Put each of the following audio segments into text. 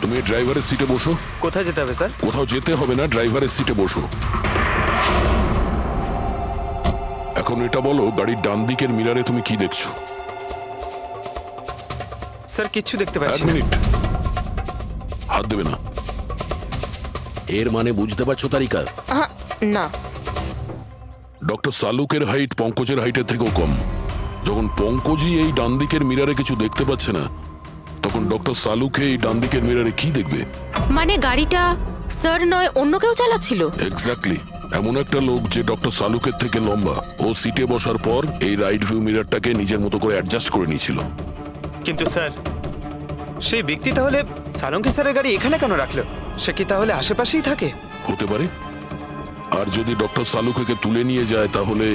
তুমি ড্রাইভারের সিটে বসো। কোথায় যেতে হবে স্যার? কোথাও যেতে হবে না, ড্রাইভারের সিটে বসো। এখন এটা বলো, গাড়ির ডান দিকের মিরারে তুমি কি দেখছো? স্যার কিচ্ছু দেখতে এক পাচ্ছি না। মিনিট, হাত দেবে না। এর মানে বুঝতে পারছো তারিকা? না। ডক্টর সালুকের হাইট পঙ্কজের হাইটের থেকেও কম। যখন পঙ্কজই এই ডান দিকের মিরারে কিছু দেখতে পাচ্ছে না, তখন ডক্টর সালুকে এই ডান দিকের মিরারে কি দেখবে? মানে গাড়িটা স্যার নয়, অন্য কেউ চালাচ্ছিল। এক্স্যাক্টলি, এমন একটা লোক যে ডক্টর সালুকের থেকে লম্বা। ও সিটে বসার পর এই রাইট ভিউ মিরারটাকে নিজের মতো করে অ্যাডজাস্ট করে নিয়েছিল। কিন্তু স্যার, সেই ব্যক্তি তাহলে সালঙ্কি স্যারের গাড়ি এখানে কেন রাখলো? সে কি তাহলে আশেপাশেই থাকে? হতে পারে। আর যদি ডক্টর সালুকে তুলে নিয়ে যায়, তাহলে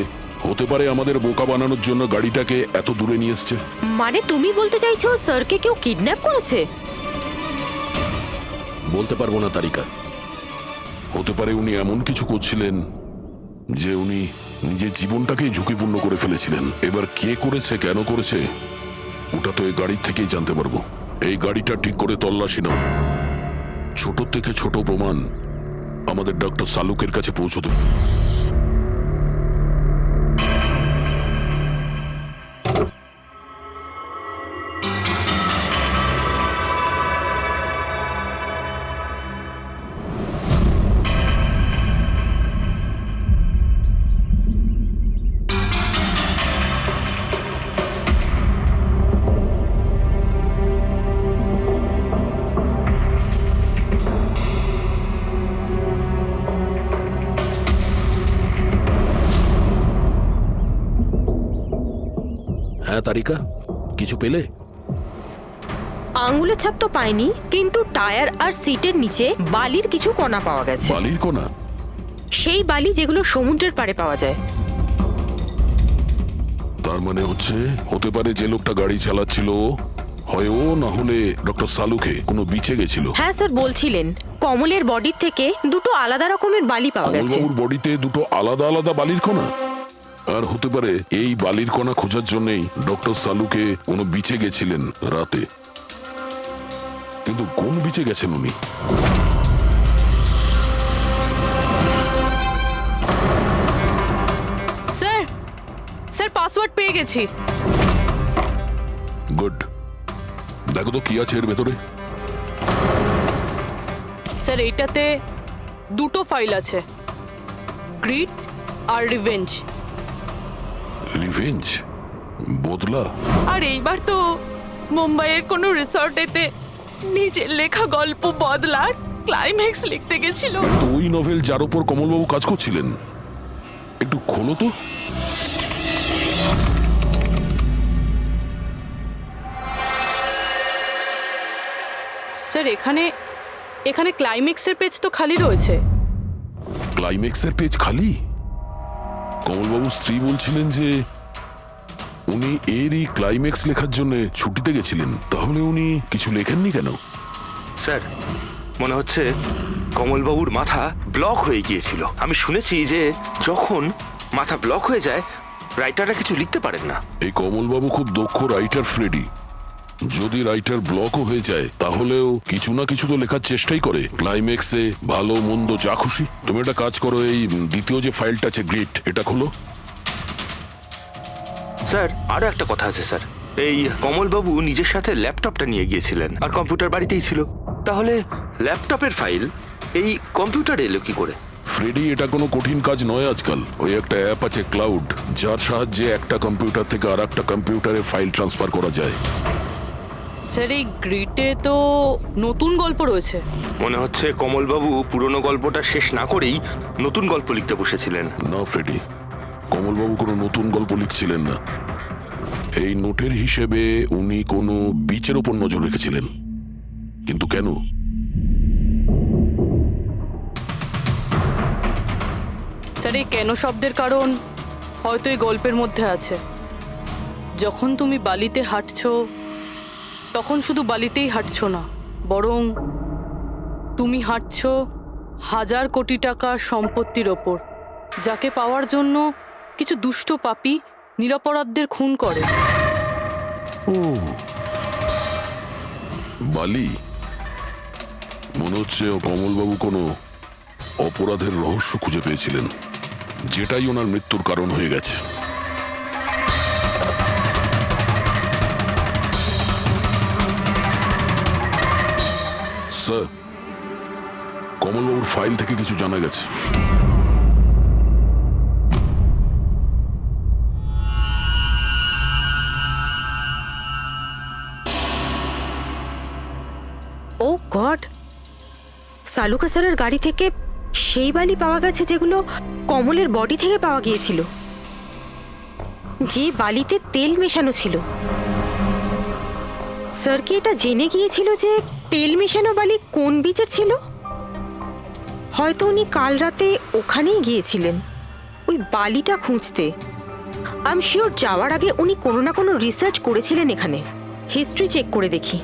হতে পারে আমাদের বোকা বানানোর জন্য গাড়িটাকে এত দূরে নিয়ে এসছে। মানে তুমি বলতে চাইছো স্যারকে কেউ কিডন্যাপ করেছে? বলতে পারবো না তারিকা। হতে পারে উনি এমন কিছু করছিলেন যে উনি নিজের জীবনটাকেই ঝুঁকিপূর্ণ করে ফেলেছিলেন। এবার কে করেছে, কেন করেছে, ওটা তো এই গাড়ির থেকেই জানতে পারবো। এই গাড়িটা ঠিক করে তল্লাশি নাও। ছোট থেকে ছোট প্রমাণ আমাদের ডক্টর সালুকের কাছে পৌঁছতে। হ্যাঁ তারিকা, কিছু পেলে? আঙ্গুলের ছাপ তো পাইনি, কিন্তু টায়ার আর সিটের নিচে বালির কিছু কণা পাওয়া গেছে। বালির কোনা? সেই বালি যেগুলো সমুদ্রের পাড়ে পাওয়া যায়। তার মানে হতে পারে যে লোকটা গাড়ি চালাচ্ছিল হয় ও, না হলে ডক্টর সালুকে কোনো বিচে গেছিল। হ্যাঁ স্যার বলছিলেন কমলের বডির থেকে দুটো আলাদা রকমের বালি পাওয়া গেছে। কমলবাবুর বডিতে দুটো আলাদা আলাদা বালির কণা। আর হতে পারে এই বালির কণা খোঁজার জন্যই ডক্টর সালুকে কোনো বিচে গেছিলেন রাতে। কিন্তু কোন বিচে গেছেন উনি? স্যার, স্যার পাসওয়ার্ড পেয়ে গেছি। গুড। দেখো তো কি আছে এর ভেতরে। স্যার এইটাতে দুটো ফাইল আছে, গ্রিড আর রিভেঞ্জ। রিভেঞ্জ? বদলা? আর এইবার তো মুম্বাইয়ের কোনো রিসর্টেতে নিজের লেখা গল্প বদলার ক্লাইম্যাক্স লিখতে গেছিল। তো ওই নভেল যার উপর কমলবাবু কাজ করছিলেন, একটু খোলো তো। স্যার এখানে এখানে ক্লাইম্যাক্সের পেজ তো খালি রয়েছে। ক্লাইম্যাক্সের পেজ খালি? কমলবাবুর স্ত্রী বলছিলেন যে উনি এরই ক্লাইম্যাক্স লেখার জন্য ছুটিতে গেছিলেন। তাহলে উনি কিছু লেখেননি কেন? স্যার, মনে হচ্ছে কমলবাবুর মাথা ব্লক হয়ে গিয়েছিল। আমি শুনেছি যে যখন মাথা ব্লক হয়ে যায়, রাইটাররা কিছু লিখতে পারেন না। এই কমলবাবু খুব দক্ষ রাইটার ফ্রেডি। যদি রাইটার ব্লকও হয়ে যায়, তাহলেও কিছু না কিছু তো লেখার চেষ্টাই করে। ক্লাইম্যাক্সে ভালো মন্দ যা খুশি। তুমি একটা কাজ করো, এই দ্বিতীয় যে ফাইলটা আছে গ্রিড, এটা খোলো। স্যার, আরো একটা কথা আছে স্যার। এই কমলবাবু নিজের সাথে ল্যাপটপটা নিয়ে গিয়েছিলেন, আর কম্পিউটার বাড়িতেই ছিল। তাহলে ল্যাপটপের ফাইল এই কম্পিউটারে এলো কি করে? ফ্রেডি, এটা কোনো কঠিন কাজ নয় আজকাল। ওই একটা অ্যাপ আছে ক্লাউড, যার সাহায্যে একটা কম্পিউটার থেকে আর একটা কম্পিউটারে ফাইল ট্রান্সফার করা যায়। স্যার এই গ্রিডে তো নতুন গল্প রয়েছে। মনে হচ্ছে কমলবাবু পুরনো গল্পটা শেষ না করেই নতুন গল্প লিখতে বসেছিলেন। না ফ্রেডি, কমলবাবু কোনো নতুন গল্প লিখছিলেন না। এই নোটের হিসেবে উনি কোনো বিচের ওপর নজর রেখেছিলেন। কিন্তু কেন? স্যার এই কেন শব্দের কারণ হয়তো এই গল্পের মধ্যে আছে। যখন তুমি বালিতে হাঁটছো, তখন শুধু বালিতেই হাঁটছো না, বরং তুমি হাঁটছো 1000 কোটি টাকার সম্পত্তির ওপর, যাকে পাওয়ার জন্য কিছু দুষ্ট পাপী নিরপরাধদের খুন করে। ও, বালি। মনে হচ্ছে ও কমলবাবু কোনো অপরাধের রহস্য খুঁজে পেয়েছিলেন, যেটাই ওনার মৃত্যুর কারণ হয়ে গেছে। স্যার, কমলবাবুর ফাইল থেকে কিছু জানা গেছে। ও গড, সালুকা স্যারের গাড়ি থেকে সেই বালি পাওয়া গেছে যেগুলো কমলের বডি থেকে পাওয়া গিয়েছিল, যে বালিতে তেল মেশানো ছিল। স্যার কি এটা জেনে গিয়েছিল যে তেল মেশানো বালি কোন বিচের ছিল? হয়তো উনি কাল রাতে ওখানেই গিয়েছিলেন ওই বালিটা খুঁজতে। আই এম শিওর যাওয়ার আগে উনি কোনো না কোনো রিসার্চ করেছিলেন এখানে। হিস্ট্রি চেক করে দেখি।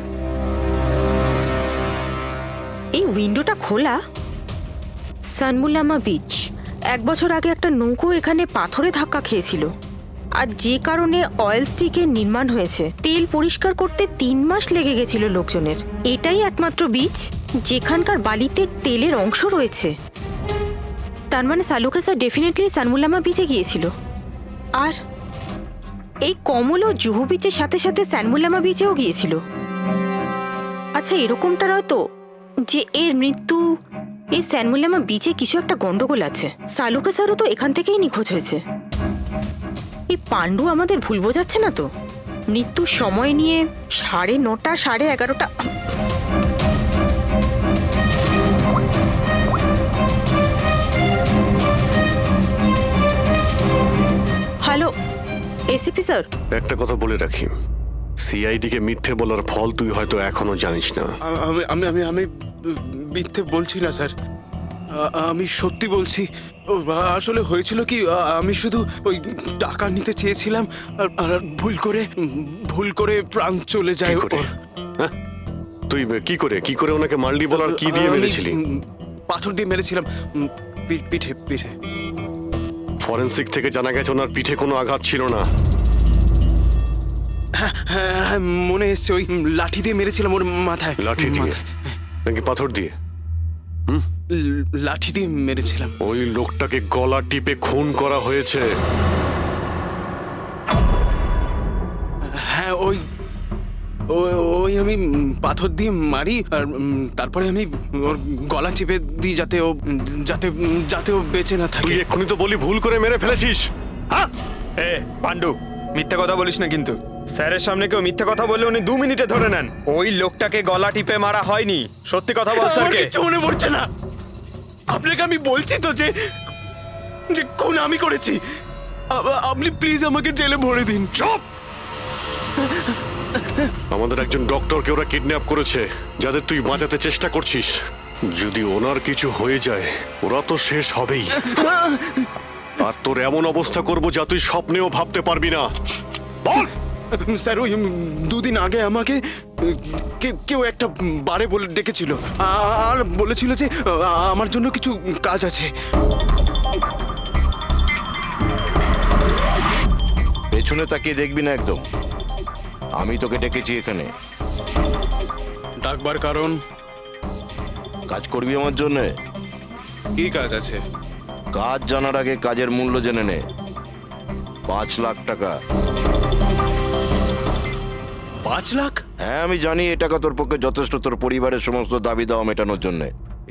এই উইন্ডোটা খোলা। সানমুলামা বিচ, 1 বছর আগে একটা নৌকো এখানে পাথরে ধাক্কা খেয়েছিল, আর যে কারণে অয়েল স্টিকের নির্মাণ হয়েছে। তেল পরিষ্কার করতে 3 মাস লেগে গেছিল লোকজনের। এটাই একমাত্র বিচ যেখানকার বালিতে তেলের অংশ রয়েছে। তার মানে সালুকা স্যার ডেফিনেটলি সানমুলামা বিচে গিয়েছিল। আর এই কমলও জুহু বিচের সাথে সাথে সানমুলামা বিচেও গিয়েছিল। আচ্ছা, এরকমটা নয় তো যে এর মৃত্যু এই সানমুলামা বিচে কিছু একটা গন্ডগোল আছে? সালুকা স্যারও তো এখান থেকেই নিখোঁজ হয়েছে। এই পাণ্ডু আমাদের ভুল বোঝাচ্ছে না তো? মৃত্যুর সময় নিয়ে 9:30 11:30। Hello ACP sir. একটা কথা বলে রাখি, সিআইডি কে মিথ্যে বলার ফল তুই হয়তো এখনো জানিস না। আমি আমি আমি আমি মিথ্যে বলছি না স্যার, আমি সত্যি বলছি। আসলে হয়েছিল কি, আমি শুধু ওই টাকা নিতে চেয়েছিলাম আর ভুল করে প্রাণ চলে যায় কি করে? ওর। হ্যাঁ? তুই কি করে ওনাকে মাল্ডি বলার কি দিয়ে আমি, মেরেছিলি? পাথর দিয়ে মেরেছিলাম, পিঠে পিঠে। ফরেনসিক থেকে জানা গেছে ওনার পিঠে কোনো আঘাত ছিল না। হ্যাঁ, মনে এসছে ওই লাঠি দিয়ে মেরেছিলাম ওর মাথায়। লাঠি দিয়ে মাথায়। নাকি পাথর দিয়ে? লাঠি দিয়ে মেরেছিলাম। ওই লোকটাকে গলা টিপে খুন করা হয়েছে। হ্যাঁ, ওই আমি পাথর দিয়ে মারি, আর তারপরে আমি ওর গলা চেপে দিই যাতে ও বেঁচে না তুই থাকে। এক্ষুনি তো বলি ভুল করে মেরে ফেলেছিস। হ্যাঁ? এ পাণ্ডু, মিথ্যা কথা বলিস না কিন্তু। স্যারের সামনে কেউ মিথ্যা কথা বললে উনি 2 মিনিটে ধরে নেন। ওই লোকটাকে গলা টিপে মারা হয়নি। সত্যি কথা বল আমার স্যারকে। কিচ্ছু মনে পড়ছে না। আপনাকে আমি বলছি তো যে খুন আমি করেছি। আপনি প্লিজ আমাকে জেলে ভরে দিন। চুপ! আমাদের একজন ডক্টরকে ওরা কিডন্যাপ করেছে, যাদের তুই বাঁচাতে চেষ্টা করছিস। যদি ওনার কিছু হয়ে যায় ওরা তো শেষ হবেই। আর তোর এমন অবস্থা করবো যা তুই স্বপ্নেও ভাবতে পারবি না। বল! স্যার, ওই 2 দিন আগে আমাকে কেউ একটা বারে বলে ডেকেছিল, আর বলেছিল যে আমার জন্য কিছু কাজ আছে। পেছনে তাকিয়ে দেখবি না একদম। আমি তোকে ডেকেছি এখানে। ডাকবার কারণ? কাজ করবি আমার জন্য? কি কাজ আছে? কাজ জানার আগে কাজের মূল্য জেনে নে। 5 লাখ টাকা। 5 লাখ? হ্যাঁ, আমি জানি এই টাকা তোর পক্ষে যথেষ্ট তোর পরিবারের সমস্ত দাবি দাওয়া মেটানোর জন্য।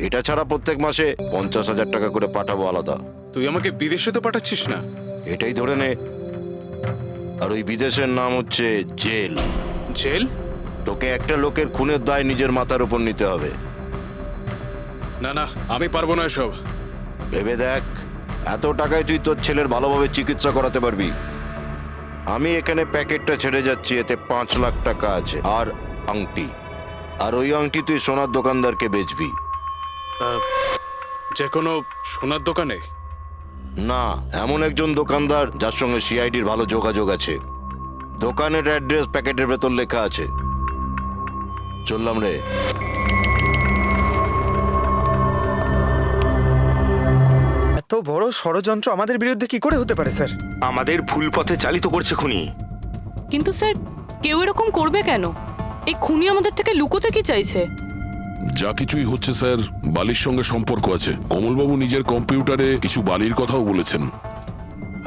এটা ছাড়া প্রত্যেক মাসে 50,000 টাকা করে পাঠাবো আলাদা। তুই আমাকে বিদেশে তো পাঠাচ্ছিস না? এটাই ধরে নে। আর ওই বিদেশের নাম হচ্ছে জেল। জেল? তোকে একটা লোকের খুনের দায় নিজের মাথার উপর নিতে হবে। না না, আমি পারবো না এসব। ভেবে দেখ, এত টাকায় তুই তোর ছেলের ভালোভাবে চিকিৎসা করাতে পারবি। আমি এখানে প্যাকেটটা ছেড়ে যাচ্ছি, এতে 5 লাখ টাকা আছে আর আংটি। আর ওই আংটি তুই সোনার দোকানদারকে বেচবি। যে কোনো সোনার দোকানে? না, এমন একজন দোকানদার যার সঙ্গে সিআইডির ভালো যোগাযোগ আছে। দোকানের অ্যাড্রেস প্যাকেটের ভেতর লেখা আছে। চললাম রে। এত বড় ষড়যন্ত্র আমাদের বিরুদ্ধে কি করে হতে পারে স্যার? আমাদের ভুল পথে চালিত করছে খুনি। কিন্তু স্যার, কেউ এরকম করবে কেন? এই খুনি আমাদের থেকে লুকোতে কি চাইছে? যা কিছুই হচ্ছে স্যার বালির সঙ্গে সম্পর্ক আছে। কমলবাবু নিজের কম্পিউটারে কিছু বালির কথাও বলেছেন।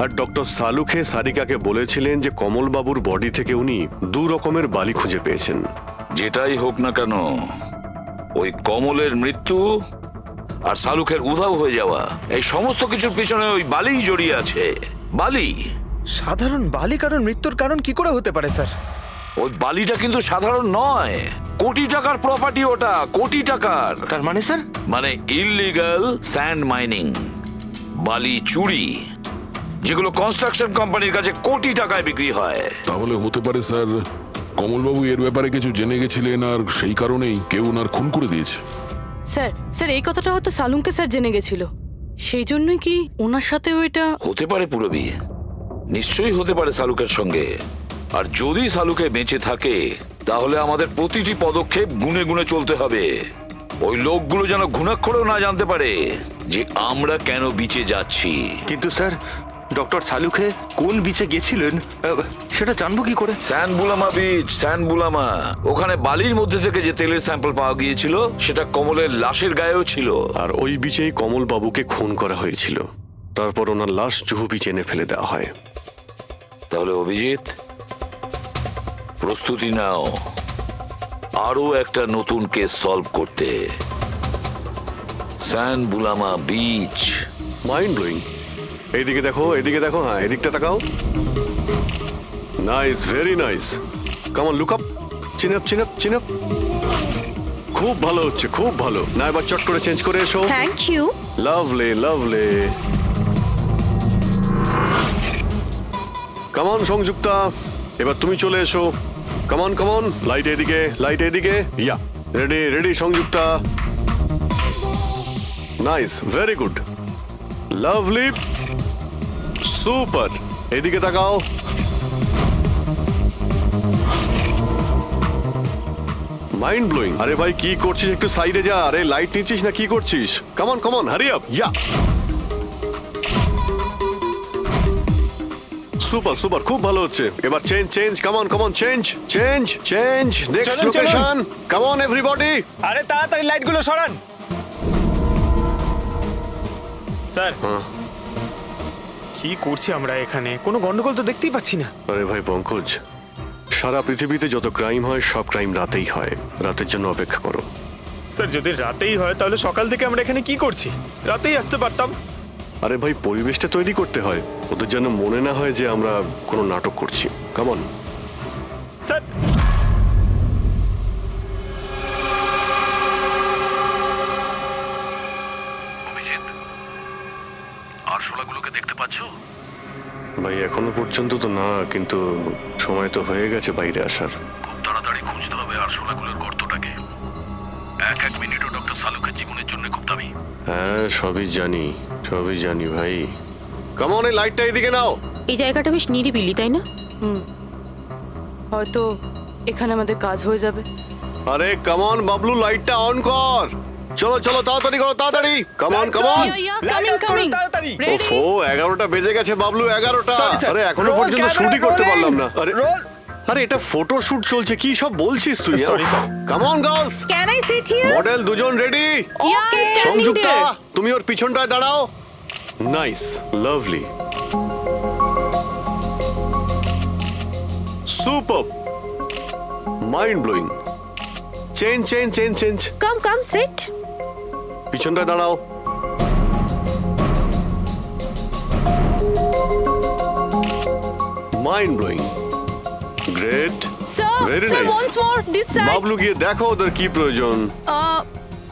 আর ডক্টর সালুখে সারিকাকে বলেছিলেন যে কমলবাবুর বডি থেকে উনি 2 রকমের বালি খুঁজে পেয়েছেন। যেটাই হোক না কেন, ওই কমলের মৃত্যু আর শালুকের উধাও হয়ে যাওয়া, এই সমস্ত কিছুর পিছনে ওই বালিই জড়িয়ে আছে। বালি। সাধারণ বালি কারণ মৃত্যুর কারণ কি করে হতে পারে স্যার? ওই বালিটা কিন্তু সাধারণ নয়, কোটি টাকার প্রপার্টি ওটা, কোটি টাকার। তার মানে স্যার? মানে ইললিগাল স্যান্ড মাইনিং, বালি চুরি, যেগুলো কনস্ট্রাকশন কোম্পানির কাছে কোটি টাকায় বিক্রি হয়। তাহলে হতে পারে স্যার কমলবাবু এর ব্যাপারে কিছু জেনে গেছিলেন আর সেই কারণেই কেউ ওনার খুন করে দিয়েছে। স্যার এই কথাটা হয়তো সালুমকে স্যার জেনে গেছিল, সেই জন্যই কি ওনার সাথেও এটা হতে পারে পুরবী, নিশ্চয়ই হতে পারে শালুকের সঙ্গে। আর যদি শালুকে বেঁচে থাকে তাহলে আমাদের প্রতিটি পদক্ষেপ গুনে গুনে চলতে হবে। ওই লোকগুলো যেন ঘুণাক্ষরেও না জানতে পারে যে আমরা কেন বিচে যাচ্ছি। কিন্তু স্যার, ডক্টর সালুখে কোন বিচে গেছিলেন সেটা জানবো কি করে? স্যান বুলামা বিচ, স্যান বুলামা। ওখানে বালির মধ্যে থেকে যে তেলের স্যাম্পল পাওয়া গিয়েছিল সেটা কমলের লাশের গায়েও ছিল। আর ওই বিচেই কমলবাবুকে খুন করা হয়েছিল। তারপর ওনার লাশ জুহু বিচে এনে ফেলে দেওয়া হয়। তাহলে অভিজিৎ, প্রস্তুতি নাও আরো একটা নতুন কেস সলভ করতে। স্যান বুলামা বিচ। Mind blowing. এইদিকে দেখো, এদিকে দেখো, হ্যাঁ এদিকটা তাকাও। Nice, very nice. Come on, look up, chin up, chin up, chin up. খুব ভালো হচ্ছে, খুব ভালো। না এবার চট করে চেঞ্জ করে এসো। Thank you. Lovely, lovely. Come on Sanjukta, এবার তুমি চলে এসো। Come on, come on. Light এদিকে, লাইট এদিকে। Yeah, ready, ready Sanjukta. Nice, very good, lovely, super. এদিকে তাকাও। Mind blowing. আরে ভাই কি করছিস, একটু সাইডে যা। আরে লাইট নিচ্ছিস না কি করছিস? Come on, hurry up. Yeah, super, super, খুব ভালো হচ্ছে। এবার change, change, come on, change, change, change. Next চলুন, চলুন। লোকেশন। Come on everybody. আরে তাড়াতাড়ি লাইটগুলো সরান। স্যার, কি করছি আমরা এখানে? কোনো গন্ডগোল তো দেখতেই পাচ্ছি না। আরে ভাই পঙ্কজ, সারা পৃথিবীতে যত ক্রাইম হয় সব ক্রাইম রাতেই হয়। রাতের জন্য অপেক্ষা করো। স্যার, যদি রাতেই হয় তাহলে সকাল থেকে আমরা এখানে কি করছি? রাতেই আসতে পারতাম। আরে ভাই পরিবেশটা তৈরি করতে হয়, ওদের যেন মনে না হয় যে আমরা কোনো নাটক করছি। Come on. স্যার, আরশোলাগুলোকে দেখতে পাচ্ছো? ভাই এখনো পর্যন্ত তো না, কিন্তু সময় তো হয়ে গেছে বাইরে আসার। খুব তাড়াতাড়ি খুঁজতে হবে আরশোলাগুলোর গর্তটাকে। এক এক মিনিটও ডক্টর সালুকের জীবনের জন্য খুব দামি। হ্যাঁ সবই জানি, সবই জানি ভাই। কাম অন, এই লাইটটা এদিকে নাও। এই জায়গাটা বেশ নিরিবিলি, তাই না? হয়তো এখানে আমাদের কাজ হয়ে যাবে। আরে কাম অন বাবলু, লাইটটা অন কর। চলো চলো, তাড়াতাড়ি করো, তাড়াতাড়ি। Come on, come on. তাড়াতাড়ি। ওফো, 11টা বেজে গেছে বাবলু, 11টা। Sorry, sir. আরে এখনো Roll পর্যন্ত camera, শুটই করতে rolling. পারলাম না। আরে Roll. আরে এটা ফটো শুট চলছে, কি সব বলছিস তুই? Sorry, sir. Come on girls. Can I sit here? Model দুজন রেডি। সংযুক্তা, তুমি ওর পিছনটায় দাঁড়াও। Nice, lovely, super, mind blowing. Change, change, change, change. Come sit. পিছনটায় দাঁড়াও। Mind blowing, great, very nice. once more this side. Bablu গিয়ে দেখো ওদের কি প্রয়োজন।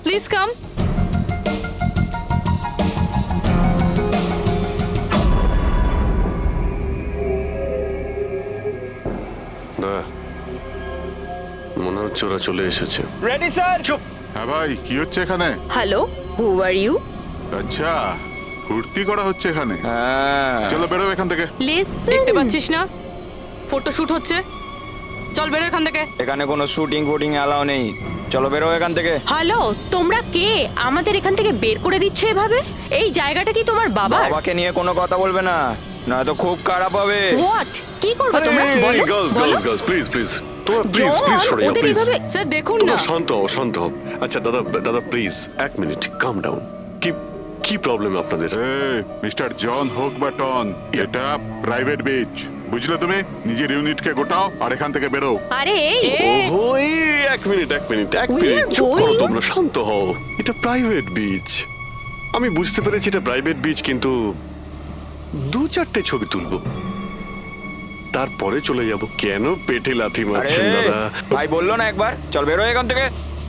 Please come. না, মনে হচ্ছে ওরা চলে এসেছে। Ready sir. চুপ। হ্যাঁ ভাই, কি হচ্ছে এখানে? Hello, who are you? আচ্ছা, ফুর্তি করা হচ্ছে এখানে। চলো বেরো এখান থেকে। লিসেন। দেখতে পাচ্ছিস না ফটো শুট হচ্ছে? চল বেরো এখান থেকে। এখানে কোনো শুটিং ফুটিং অ্যালাউ নেই। চলো বেরো এখান থেকে। হ্যালো, তোমরা কে? আমাদের এখান থেকে বের করে দিচ্ছ এভাবে? এই জায়গাটা কি তোমার বাবার? বাবাকে নিয়ে কোনো কথা বলবে না, নয়তো খুব খারাপ হবে। হোয়াট? কি করবে তোমরা? বলো, গার্লস, বলো। গার্লস, গার্লস, প্লিজ প্লিজ তোমরা প্লিজ প্লিজ সরে যাও ওদের প্লিজ এইভাবে স্যার দেখুন না তোমরা শান্ত হও শান্ত হও আচ্ছা দাদা দাদা প্লিজ এক মিনিট কাম ডাউন কি কি প্রবলেম আপনাদের মিস্টার জন হোক বা টন এটা প্রাইভেট বিচ বুঝলে তুমি নিজের ইউনিটকে গোটাও আর এখান থেকে বেরো আরে এই ওহো এই এক মিনিট চুপ করো তোমরা শান্ত হও এটা প্রাইভেট বিচ আমি বুঝতে পেরেছি এটা প্রাইভেট বিচ কিন্তু 2-4টে ছবি তুলবো তারপরে চলে যাব কেন পেটে লাথি মারছেন দাদা ভাই বললো না একবার চল বেরো এখান থেকে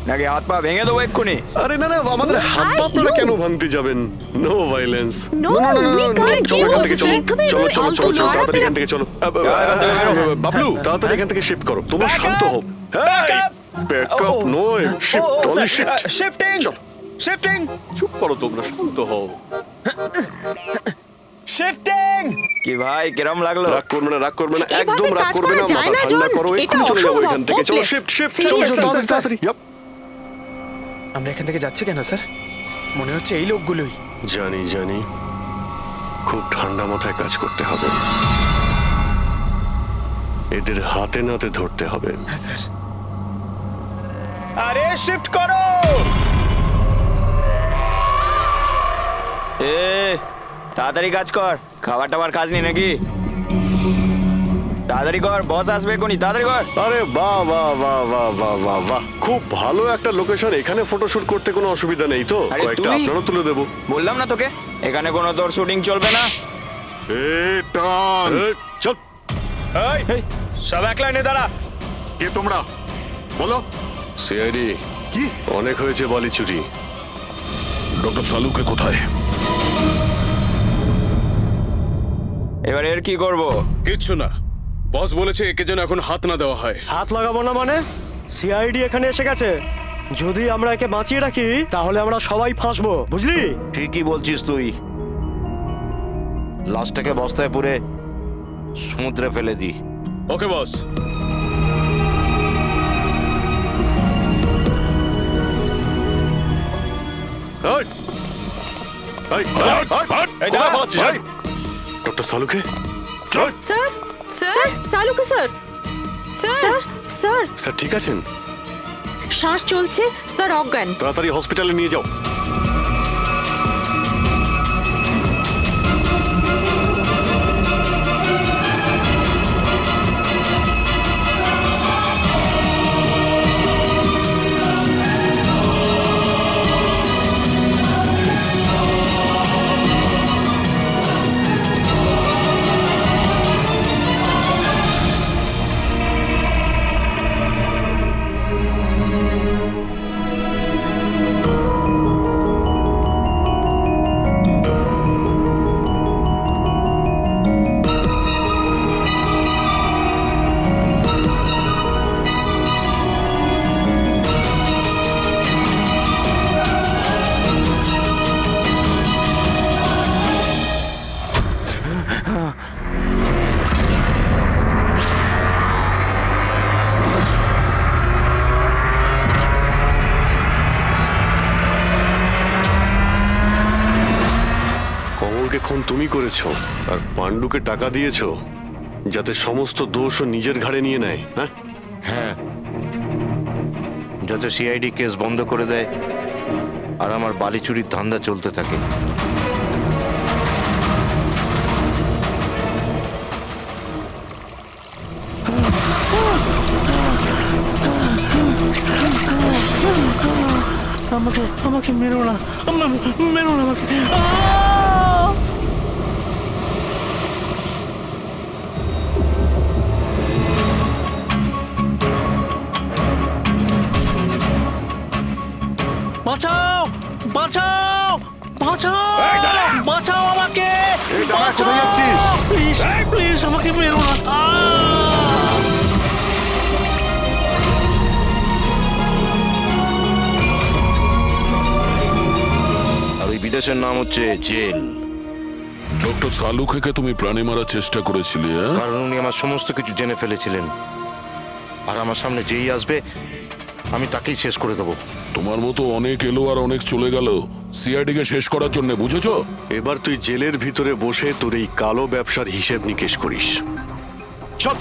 নাকি হাত পা ভেঙে দেবো এক্ষুনি। আরে না না আমাদের হাত পা আপনারা কেন ভাঙতে যাবেন no violence No, we can't চলো do এখান থেকে চলো this. চলো চলো চলো চলো আলতু তাড়াতাড়ি লড়াই এখান থেকে চলো বাবলু তাড়াতাড়ি এখান থেকে শিফট করো তোমরা শান্ত হও ব্যাকআপ নয় shift only shift shifting shifting চুপ করো তোমরা শান্ত হও শিফটিং কি ভাই কিরম লাগলো? রাগ করবে না এভাবে একদম রাগ কাজ করবে না করা যায় মাথা না, ঠান্ডা জন। করো এটা এক্ষুনি চলে যাবো অসম্ভব, এখান থেকে চলো hopeless. শিফট শিফট Seriously, চলো sir. তাড়াতাড়ি Yup. আমরা এখান থেকে যাচ্ছি কেন স্যার? মনে হচ্ছে এই লোকগুলোই। জানি খুব ঠান্ডা মাথায় কাজ করতে হবে এদের হাতে নাতে ধরতে হবে হ্যাঁ স্যার। আরে শিফট করো। এ তাড়াতাড়ি কাজ কর, খাবার টাবার কাজ নেই নাকি? তাড়াতাড়ি কর, বস আসবে কোনি, তাড়াতাড়ি কর। আরে বাহ বাহ বাহ বাহ বাহ বাহ বাহ খুব ভালো একটা লোকেশন এখানে ফটোশুট করতে কোনো অসুবিধা নেই তো আরে কয়েকটা তুই- আপনারও তুলে দেবো বললাম না তোকে এখানে কোনো তোর শুটিং চলবে না। এ টন চল এই সব এক লাইনে দাঁড়া। কে তোমরা বলো? সিআইডি কি অনেক হয়েছে বালি চুরি ডক্টর সালুকে কোথায়? এবার এর কি করব? কিচ্ছু না, বস বলেছে একে যেন এখন হাত না দেওয়া হয়। হাত লাগাবো না মানে? সিআইডি এখানে এসে গেছে, যদি আমরা একে বাঁচিয়ে রাখি তাহলে আমরা সবাই ফাঁসবো, বুঝলি? ঠিকই বলছিস তুই, লাশটাকে বস্তায় পুরে সমুদ্রে ফেলে দি। Okay boss. Doctor Saluke sir sir Saluke sir sir sir sir ঠিক আছেন? শ্বাস চলছে স্যার, অজ্ঞান। তাড়াতাড়ি হসপিটালে নিয়ে যাও। কমলকে খুন তুমি করেছো আর পাণ্ডুকে টাকা দিয়েছো যাতে সমস্ত দোষও নিজের ঘাড়ে নিয়ে নেয়। হ্যাঁ হ্যাঁ, যাতে সিআইডি কেস বন্ধ করে দেয় আর আমার বালি চুরির ধান্দা চলতে থাকে। আমাকে মেরো না, মেরো না আমাকে। বাঁচাও বাঁচাও বাঁচাও বাঁচাও আমাকে, এই দাঁড়া, কোথায় যাচ্ছিস? প্লিজ প্লিজ আমাকে মেরো না। আর ওই বিদেশের নাম হচ্ছে জেল, ডক্টর সালুকে তুমি প্রাণে মারার চেষ্টা করেছিলে, হ্যাঁ? কারণ উনি আমার সমস্ত কিছু জেনে ফেলেছিলেন আর আমার সামনে যেই আসবে আমি তাকেই শেষ করে দেবো। তোমার মতো অনেক এলো আর অনেক চলে গেল সিআইডি কে শেষ করার জন্য, বুঝেছো? এবার তুই জেলের ভিতরে বসে তোর এই কালো ব্যবসার হিসেব নিকেশ করিস। চল।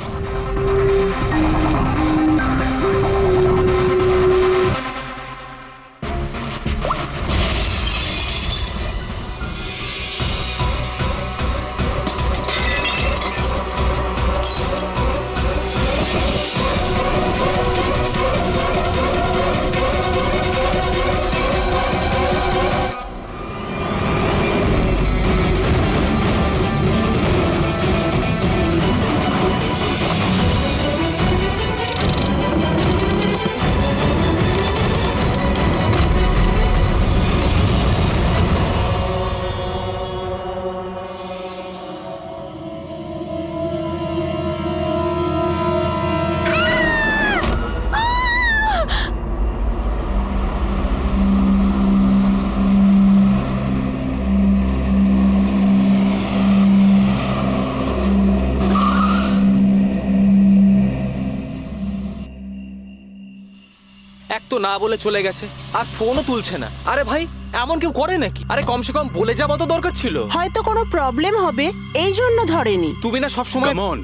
না বলে চলে গেছে, আর ফোনও তুলছে না। আরে ভাই, এমন কেউ করে নাকি? আরে কমসে কম বলে যাওয়া তো দরকার ছিল। হয়তো কোনো প্রবলেম হবে এই জন্য ধরেনি। তুমি না সবসময় কাম অন,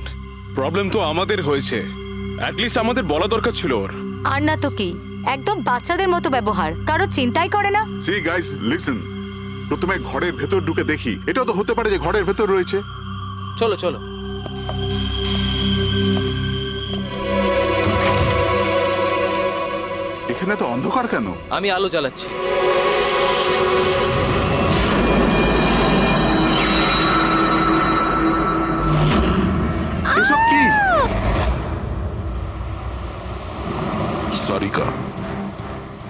প্রবলেম তো আমাদের হয়েছে, অ্যাটলিস্ট আমাদের বলা দরকার ছিল ওর। আর না তো কি, একদম বাচ্চাদের মতো ব্যবহার, কারো চিন্তাই করে না। সি গাইস লিসেন, প্রথমে ঘরের ভেতর ঢুকে দেখি, এটাও তো হতে পারে যে ঘরের ভেতর রয়েছে। চলো চলো। এখানে তো অন্ধকার কেন? আমি আলো জ্বালাচ্ছি। এসব কি? সারিকা,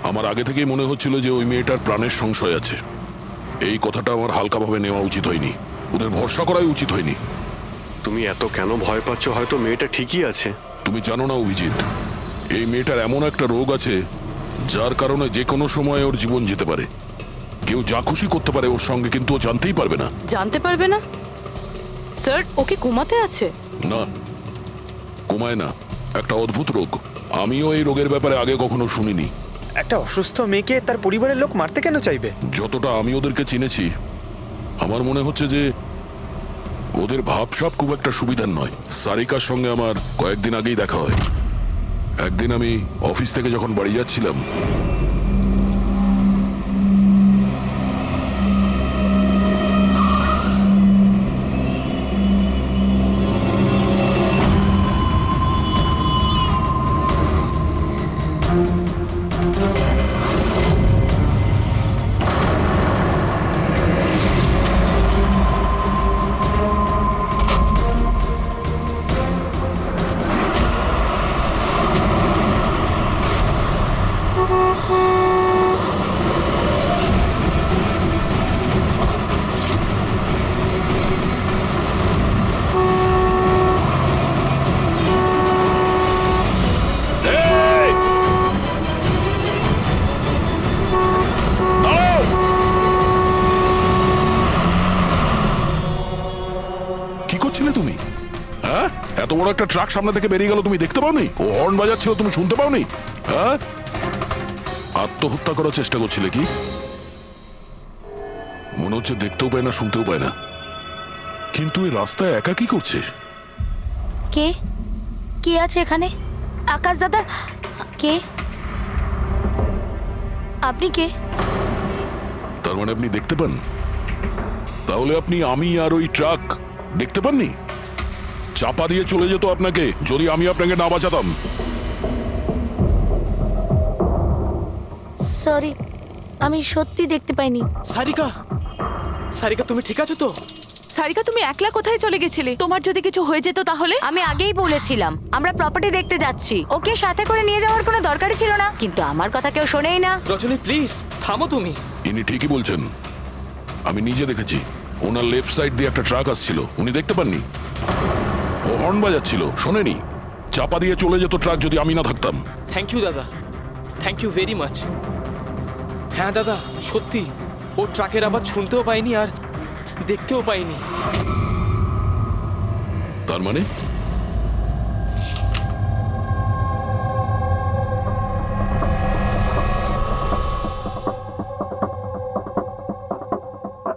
আমার আগে থেকেই মনে হচ্ছিল যে ওই মেয়েটার প্রাণের সংশয় আছে। এই কথাটা আমার হালকাভাবে নেওয়া উচিত হয়নি, ওদের ভরসা করাই উচিত হয়নি। তুমি এত কেন ভয় পাচ্ছ? হয়তো মেয়েটা ঠিকই আছে। তুমি জানো না অভিজিৎ, এই মেয়েটার এমন একটা রোগ আছে যার কারণে যে কোনো সময় ওর জীবন যেতে পারে। কেউ যা খুশি করতে পারে ওর সঙ্গে, কিন্তু ও জানতেই পারবে না। জানতে পারবে না? স্যার, ওকে ঘুমাতে আছে? না, কমায় না, একটা অদ্ভুত রোগ। আমিও এই রোগের ব্যাপারে আগে কখনো শুনিনি। একটা অসুস্থ মেয়েকে তার পরিবারের লোক মারতে কেন চাইবে? যতটা আমি ওদেরকে চিনেছি, আমার মনে হচ্ছে যে ওদের ভাবসাব খুব একটা সুবিধার নয়। সারিকার সঙ্গে আমার কয়েকদিন আগেই দেখা হয়। একদিন আমি অফিস থেকে যখন বাড়ি যাচ্ছিলাম, কি করছিলে তুমি? হ্যাঁ, এত বড় একটা ট্রাক সামনে থেকে বেরিয়ে গেল, তুমি দেখতে পাওনি? ও হর্ন বাজাচ্ছিল, তুমি শুনতে পাওনি? হ্যাঁ, আত্মহত্যা করার চেষ্টা করছিলে কি? মনে হচ্ছে দেখতেও পায় না, শুনতেও পায় না। কিন্তু এই রাস্তায় একা কি করছে? কে কে আছে এখানে? আকাশ দাদা? কে আপনি? কে? তার মানে আপনি দেখতে পান? তাহলে আপনি আমি আর ওই ট্রাক দেখতে পাননি? চাপা দিয়ে চলে যেত আপনাকে যদি আমি আপনাকে না বাঁচাতাম। সরি, আমি সত্যি দেখতে পাইনি। সারিকা, সারিকা তুমি ঠিক আছো তো? সারিকা, তুমি একলা কোথায় চলে গেছিলে? তোমার যদি কিছু হয়ে যেত তাহলে? আমি আগেই বলেছিলাম আমরা প্রপার্টি দেখতে যাচ্ছি, ওকে সাথে করে নিয়ে যাওয়ার কোনো দরকারই ছিল না, কিন্তু আমার কথা কেউ শোনেই না। রজনী প্লিজ থামো তুমি। ইনি ঠিকই বলছেন, আমি নিজে দেখেছি। ওনার লেফট সাইড দিয়ে একটা ট্রাক আসছিল, উনি দেখতে পাননি। ও হর্ন বাজাচ্ছিল, শোনেনি। চাপা দিয়ে চলে যেত ট্রাক যদি আমি না থাকতাম। থ্যাংক ইউ দাদা, থ্যাংক ইউ ভেরি মাচ। হ্যাঁ দাদা, সত্যি ও ট্রাকের আওয়াজ শুনতেও পাইনি আর দেখতেও পাইনি। তার মানে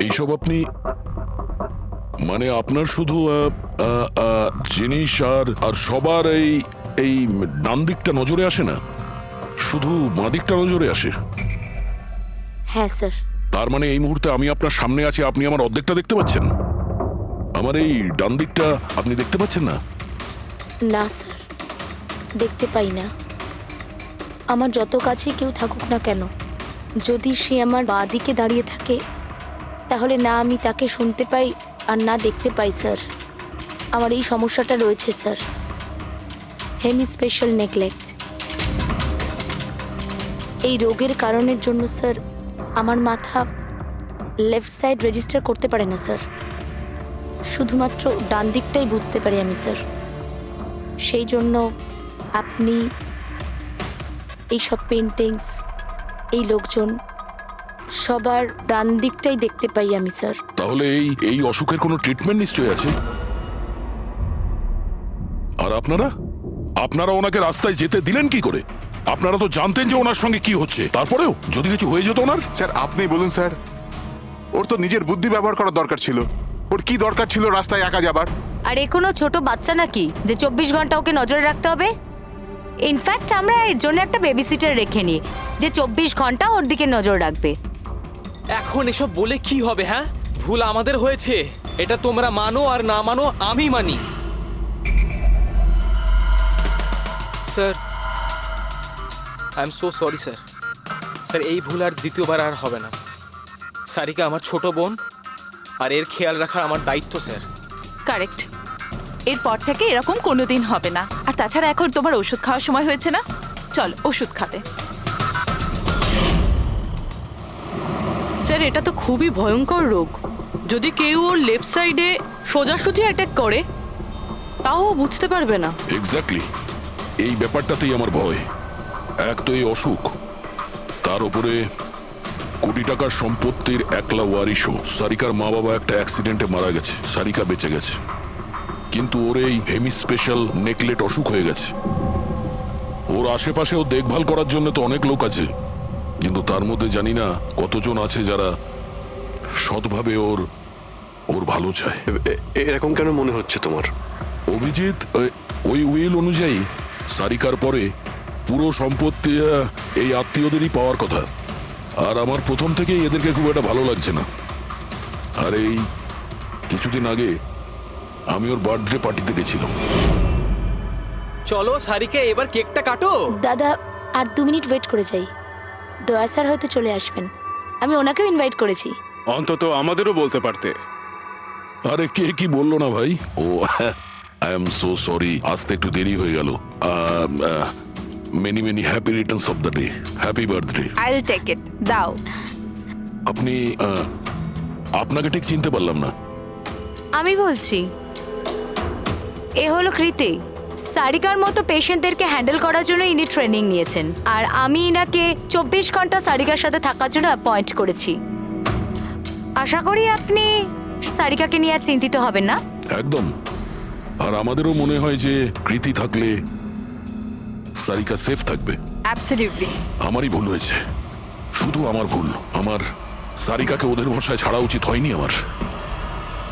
এইসব আপনি, মানে আপনার শুধু জিনিস আর সবার এই ডান দিকটা নজরে আসে না, শুধু বাঁ দিকটা নজরে আসে? হ্যাঁ স্যার। তার মানে এই মুহূর্তে আমি আপনার সামনে আছি, আপনি আমার অর্ধেকটা দেখতে পাচ্ছেন, আমার এই ডান দিকটা আপনি দেখতে পাচ্ছেন না? না স্যার, দেখতে পাই না। আমার যত কাছে কেউ থাকুক না কেন, যদি সে আমার বাঁ দিকে দাঁড়িয়ে থাকে তাহলে না আমি তাকে শুনতে পাই আর না দেখতে পাই স্যার। আমার এই সমস্যাটা রয়েছে স্যার, হেমি স্পেশাল নেগলেক্ট। এই রোগের কারণের জন্য স্যার আমার মাথা লেফট সাইড রেজিস্টার করতে পারে না স্যার, শুধুমাত্র ডান দিকটাই বুঝতে পারি আমি স্যার। সেই জন্য আপনি এইসব পেন্টিংস, এই লোকজন, সবার ডান দিকটাই দেখতে পাই আমি স্যার। তাহলে এই অসুখের কোনো ট্রিটমেন্ট নিশ্চয়ই আছে। আর আপনারা ওনাকে রাস্তায় যেতে দিলেন কি করে? আপনারা তো জানতেন যে ওনার সঙ্গে কি হচ্ছে, তারপরেও যদি কিছু হয়ে যেত ওনার। স্যার আপনি বলুন স্যার, ওর তো নিজের বুদ্ধি ব্যবহার করার দরকার ছিল। ওর কি দরকার ছিল রাস্তায় একা যাবার? আর এ কোনো ছোট বাচ্চা নাকি যে 24 ঘন্টা ওকে নজরে রাখতে হবে? ইনফ্যাক্ট আমরা এর জন্য একটা বেবি সিটার রেখে নিই যে 24 ঘন্টা ওর দিকে নজর রাখবে। এখন এসব বলে কি হবে? হ্যাঁ, ভুল আমাদের হয়েছে, এটা তোমরা মানো আর না মানো আমি মানি। Sir, I am so sorry sir. Sir, এই ভুল আর দ্বিতীয়বার আর হবে না। সারিকা আমার ছোট বোন, আর এর খেয়াল রাখার আমার দায়িত্ব স্যার। কারেক্ট। এরপর থেকে এরকম কোনোদিন হবে না। আর তাছাড়া এখন তোমার ওষুধ খাওয়ার সময় হয়েছে না, চল ওষুধ খাবে। স্যার, এটা তো খুবই ভয়ঙ্কর রোগ। যদি কেউ ওর লেফট সাইডে সোজাসুজি অ্যাটাক করে তাও ও বুঝতে পারবে না। এক্স্যাক্টলি, এই ব্যাপারটাতেই আমার ভয়। এক তো এই অসুখ, তার উপরে কোটি টাকার সম্পত্তির একলা ওয়ারিশও। সারিকার মা বাবা একটা অ্যাক্সিডেন্টে মারা গেছে, সারিকা বেঁচে গেছে, কিন্তু ওর এই হেমি স্পেশাল নেকলেট অসুখ হয়ে গেছে। ওর আশেপাশেও দেখভাল করার জন্য তো অনেক লোক আছে, কিন্তু তার মধ্যে জানি না কতজন আছে যারা সৎভাবে ওর ওর ভালো চায়। এরকম কেন মনে হচ্ছে তোমার? অভিজিৎ, ওই উইল অনুযায়ী সারিকার পরে পুরো সম্পত্তি এই আত্মীয়দেরই পাওয়ার কথা। আর আমার প্রথম থেকেই এদেরকে খুব একটা ভালো লাগছে না। আর এই কিছুদিন আগে আমি ওর বার্থডে পার্টিতে গেছিলাম। চলো সারিকা, এবার কেকটা কাটো। দাদা, আর 2 মিনিট ওয়েট করে যাই। দয়া স্যার হয়তো চলে আসবেন, আমি ওনাকেও ইনভাইট করেছি। অন্তত আমাদেরও বলতে পারতে। আরে কে কি বললো না ভাই? Oh I am so sorry, আসতে একটু দেরি হয়ে গেল। Many many happy returns of the day, happy birthday. I will take it, দাও। আপনি আপনাকে ঠিক চিনতে পারলাম না। আমি বলছি, এ হলো কৃতি। সারিকার মতো পেশেন্টদেরকে হ্যান্ডেল করার জন্য ইনি ট্রেনিং নিয়েছেন, আর আমি ইনাকে 24 ঘন্টা সারিকার সাথে থাকার জন্য অ্যাপয়েন্ট করেছি। আশা করি আপনি সারিকাকে নিয়ে আর চিন্তিত হবেন না। একদম। আর আমাদেরও মনে হয় যে কৃতি থাকলে সারিকা সেফ থাকবে। অ্যাবসলিউটলি। আমারই ভুল হয়েছে, শুধু আমার ভুল। আমার সারিকাকে ওদের ভরসায় ছাড়া উচিত হয়নি আমার।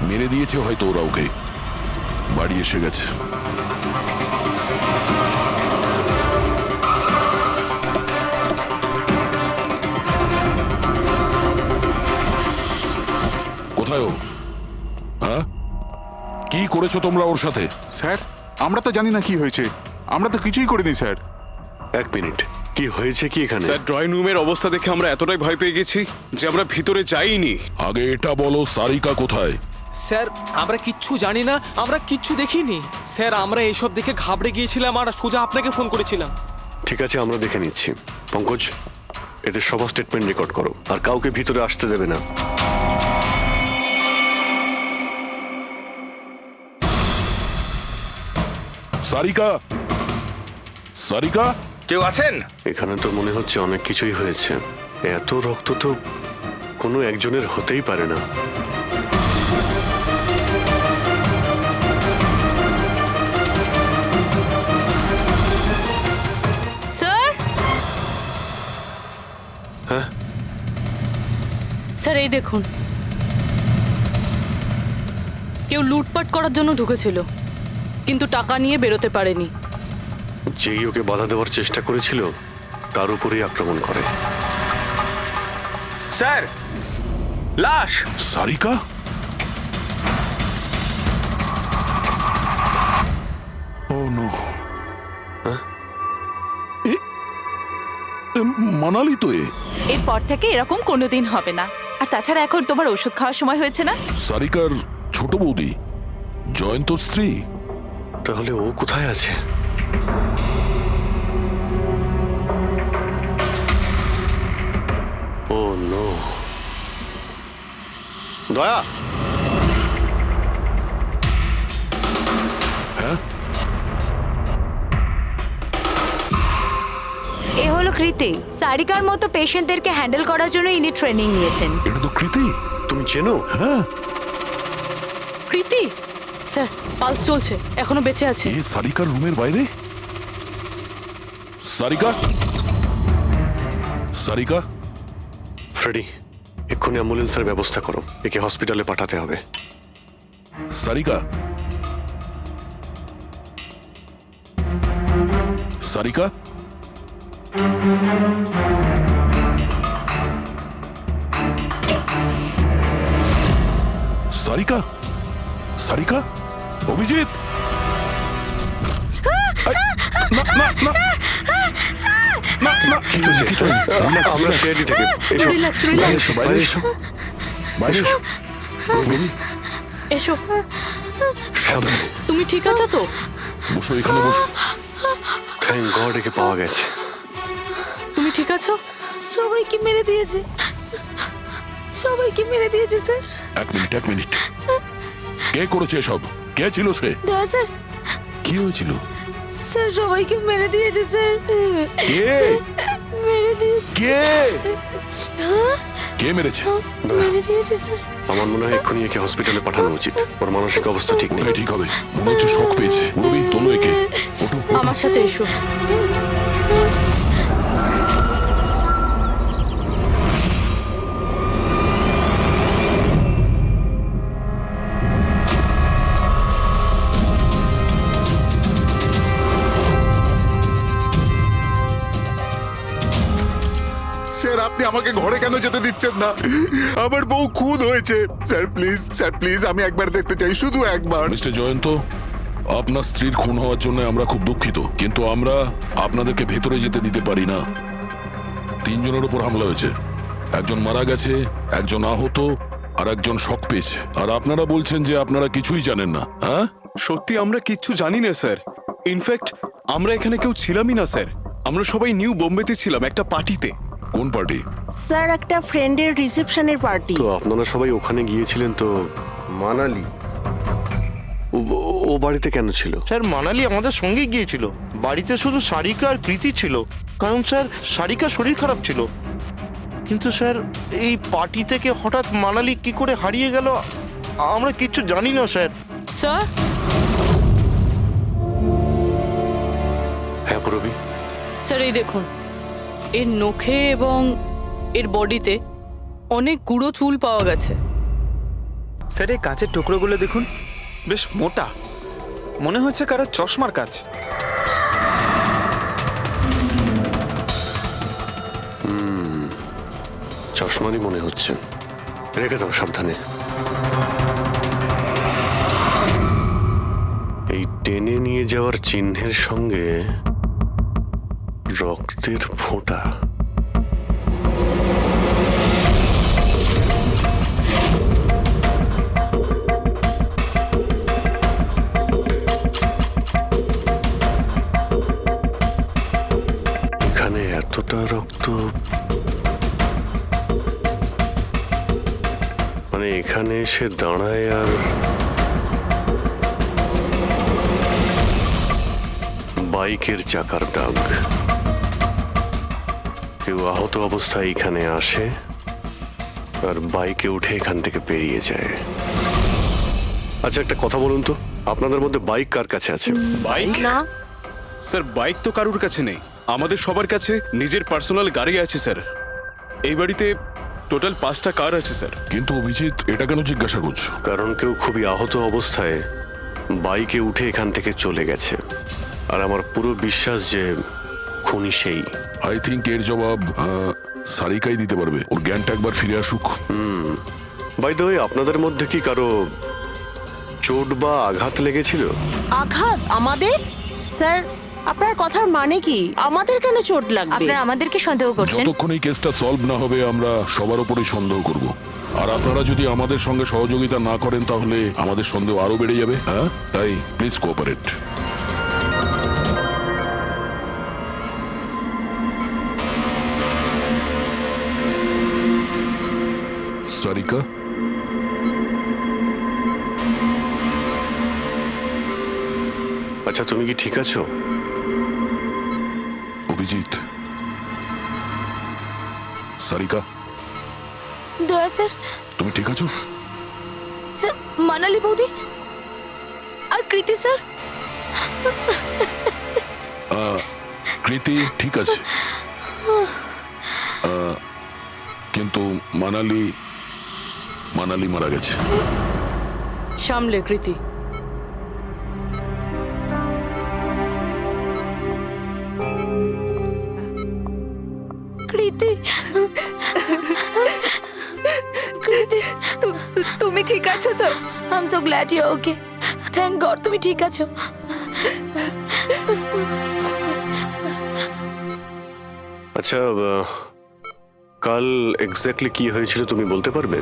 মেরে দিয়েছে হয়তো ওরা ওকে। বাড়ি এসে গেছে। কোথায় ও? হ্যাঁ, কি করেছো তোমরা ওর সাথে? স্যার আমরা তো জানি না কি হয়েছে, আমরা তো কিছুই করিনি স্যার। 1 মিনিট, কি হয়েছে কি এখানে? স্যার, ড্রয়িং রুমের অবস্থা দেখে আমরা এতটাই ভয় পেয়ে গেছি যে আমরা ভিতরে যাইনি। আগে এটা বলো, সারিকা কোথায়? স্যার, আমরা কিচ্ছু জানি না, আমরা কিচ্ছু দেখিনি। স্যার, আমরা এইসব দেখে ঘাবড়ে গিয়েছিলাম আর সোজা আপনাকে ফোন করেছিলাম। ঠিক আছে, আমরা দেখে নিচ্ছি। পঙ্কজ, এদের সবার স্টেটমেন্ট রেকর্ড করো, আর কাউকে ভিতরে আসতে দেবে না। সারিকা, সারিকা, কেউ আছেন এখানে? তো মনে হচ্ছে অনেক কিছুই হয়েছে। এত রক্ত তো কোনো একজনের হতেই পারে না। স্যার, হ্যাঁ স্যার, এই দেখুন, কেউ লুটপাট করার জন্য ঢুকেছিল, কিন্তু টাকা নিয়ে বেরোতে পারেনি। যেই ওকে বাধা দেওয়ার চেষ্টা করেছিল তার উপরেই আক্রমণ করে। স্যার, লাশ। সারিকা? ও নো। মানালি তো এরপর থেকে এরকম কোনোদিন হবে না। আর তাছাড়া এখন তোমার ওষুধ খাওয়ার সময় হয়েছে না। সারিকার ছোট বৌদি, জয়ন্ত স্ত্রী। তাহলে ও কোথায় আছে? ও নো। দয়া, হ্যাঁ, এ হলো কৃতি। সারিকার মতো পেশেন্টদেরকে হ্যান্ডেল করার জন্য ইনি ট্রেনিং নিয়েছেন। এটা তো কৃতি। তুমি চেনো? হ্যাঁ। কৃতি? স্যার, পালস চলছে, এখনো বেঁচে আছে। এ সারিকার রুমের বাইরে? সারিকা, সারিকা, ফ্রেডি, এক্ষুনি অ্যাম্বুলেন্সের ব্যবস্থা করো, একে হসপিটালে পাঠাতে হবে। সারিকা, সারিকা, সারিকা, সারিকা, অভিজিৎ, না না না না না, কিছু নেই, কিছু নেই। Relax, আমরা relax. সিআইডি থেকে এসো, রিল্যাক্স বাইরে রিল্যাক্স এসো, বাইরে এসো, বাইরে এসো। রবি, এসো। সামনে। তুমি ঠিক আছো তো? বসো, এখানে বসো। থ্যাংক গড একে পাওয়া গেছে। তুমি ঠিক আছো? সবাইকে মেরে দিয়েছে, সবাইকে মেরে দিয়েছে স্যার। এক মিনিট, এক মিনিট। কে করেছে এসব? কে ছিল সে? দয়া স্যার, কি হয়েছিল? স্যার সবাইকে মেরে দিয়েছে স্যার। কে? মেরে দিয়েছে। কে? হ্যাঁ, কে মেরেছে? মেরে দিয়েছে স্যার। আমার মনে হয় এক্ষুনি একে হসপিটালে পাঠানো উচিত, ওর মানসিক অবস্থা ঠিক নেই। ওটাই ঠিক হবে, মনে হচ্ছে শক পেয়েছে। রবি, তোলো একে। ওঠো, ওঠো। আমার সাথে এসো। স্যার, আপনি আমাকে ঘরে কেন যেতে দিচ্ছেন না? আমার বউ খুন হয়েছে। স্যার প্লিজ, স্যার প্লিজ, আমি একবার দেখতে চাই, শুধু একবার। মিস্টার জয়ন্ত, আপনার স্ত্রীর খুন হওয়ার জন্য আমরা খুব দুঃখিত, কিন্তু আমরা আপনাদেরকে ভেতরে যেতে দিতে পারি না। 3 জনের উপর হামলা হয়েছে, একজন মারা গেছে, একজন আহত, আর একজন শক পেয়েছে। আর আপনারা বলছেন যে আপনারা কিছুই জানেন না। হ্যাঁ, সত্যি আমরা কিচ্ছু জানি না স্যার। ইনফ্যাক্ট আমরা এখানে কেউ ছিলামই না স্যার। আমরা সবাই নিউ বোম্বেতে ছিলাম একটা পার্টিতে। কোন পার্টি? স্যার একটা ফ্রেন্ডের রিসেপশনের পার্টি। তো আপনারা সবাই ওখানে গিয়েছিলেন তো? মানালি। ও বাড়িতে কেন ছিল? স্যার মানালি আমাদের সঙ্গে গিয়েছিল। বাড়িতে শুধু সারিকা আর প্রীতি ছিল, কারণ স্যার সারিকার শরীর খারাপ ছিল। কিন্তু স্যার এই পার্টি থেকে হঠাৎ মানালি কি করে হারিয়ে গেল আমরা কিচ্ছু জানি না স্যার। স্যার, হ্যাঁ পূরবী। স্যার এই দেখুন, এর নখে এবং এর বডিতে অনেক গুঁড়ো চুল পাওয়া গেছে। স্যার, এই কাঁচের টুকরোগুলো দেখুন, বেশ মোটা, মনে হচ্ছে কারো চশমার কাজ। চশমারই মনে হচ্ছে। রেখে দাও সাবধানে। এই টেনে নিয়ে যাওয়ার চিহ্নের সঙ্গে রক্তের ফোঁটা। এখানে এতটা রক্ত, মানে এখানে এসে দাঁড়ায় আর বাইকের চাকার দাগ। কেউ আহত অবস্থায় এখানে আসে আর বাইকে উঠে এখান থেকে বেরিয়ে যায়। আচ্ছা একটা কথা বলুন তো, আপনাদের মধ্যে বাইক কার কাছে আছে? বাইক? না স্যার বাইক তো কারুর কাছে নেই, আমাদের সবার কাছে নিজের পার্সোনাল গাড়ি আছে স্যার। এই বাড়িতে টোটাল 5টা কার আছে স্যার। কিন্তু অভিজিৎ, এটা কেন জিজ্ঞাসা করছো? কারণ কেউ খুবই আহত অবস্থায় বাইকে উঠে এখান থেকে চলে গেছে, আর আমার পুরো বিশ্বাস যে খুনি সেই। আই থিঙ্ক এর জবাব সারিকাই দিতে পারবে। ওর জ্ঞানটা একবার ফিরে আসুক। বাই দ্য ওয়ে, আপনাদের মধ্যে কি কারো চোট বা আঘাত লেগেছিল? আঘাত আমাদের? স্যার আপনার কথার মানে কি? আমাদের কেন চোট লাগবে? আপনারা আমাদেরকে সন্দেহ করছেন? যতক্ষণ এই কেসটা সলভ না হবে আমরা সবার উপরেই সন্দেহ করব। আর আপনারা যদি আমাদের সঙ্গে সহযোগিতা না করেন তাহলে আমাদের সন্দেহ আরো বেড়ে যাবে। হ্যাঁ, তাই প্লিজ কোঅপারেট। সারিকা, আচ্ছা তুমি কি ঠিক আছো? অভিজিৎ, সারিকা, দয়া স্যার। তুমি ঠিক আছো? স্যার মানালি বৌদি আর কৃতি স্যার। কৃতি ঠিক আছে, কিন্তু মানালি মারা গেছে। সামলে কৃতি। কৃতি, কৃতি, তুমি ঠিক আছো তো? I am so glad you okay. Thank God তুমি ঠিক আছো। আচ্ছা, কাল এক্স্যাক্টলি কি হয়েছিল তুমি বলতে পারবে?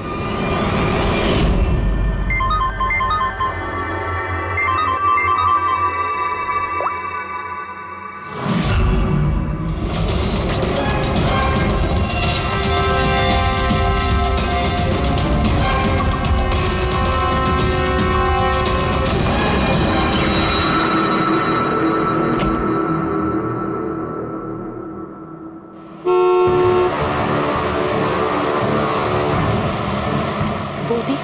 বৌদি,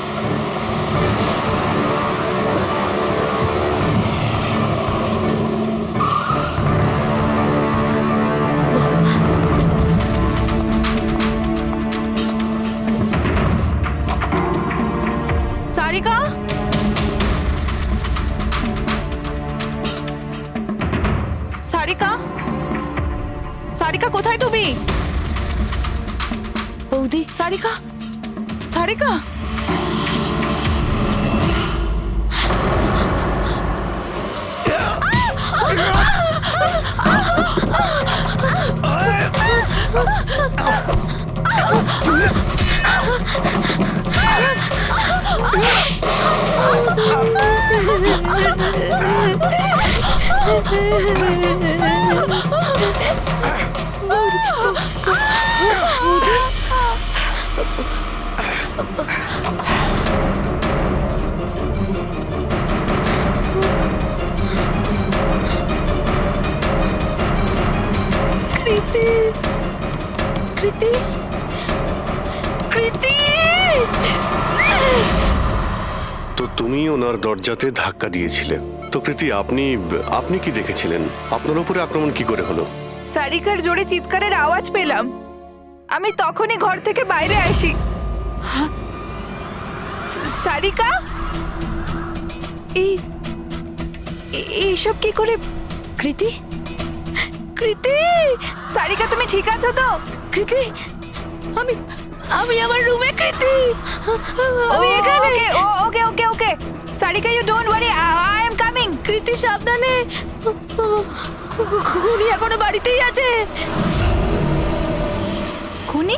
সারিকা, সারিকা, সারিকা কোথায় তুমি? বৌদি, সারিকা, সারিকা, কৃতি, কৃতি, কৃতি। তো তুমি ওনার দরজাতে ধাক্কা দিয়েছিলে। তো কৃতি, আপনি কি দেখেছিলেন? আপনার উপরে আক্রমণ কি করে হলো? সারিকার জোরে চিৎকারের আওয়াজ পেলাম, আমি তখনই ঘর থেকে বাইরে আসি। সারিকা, এইসব কি করে? কৃতি, কৃতি, সারিকা তুমি ঠিক আছো তো? কৃতি, আমি আমার রুমে। কৃতি, আমি এখানে। Okay okay okay Sarika, you don't worry, I am coming. Kriti সাবধানে, খুনি এখনো বাড়িতেই আছে। খুনি?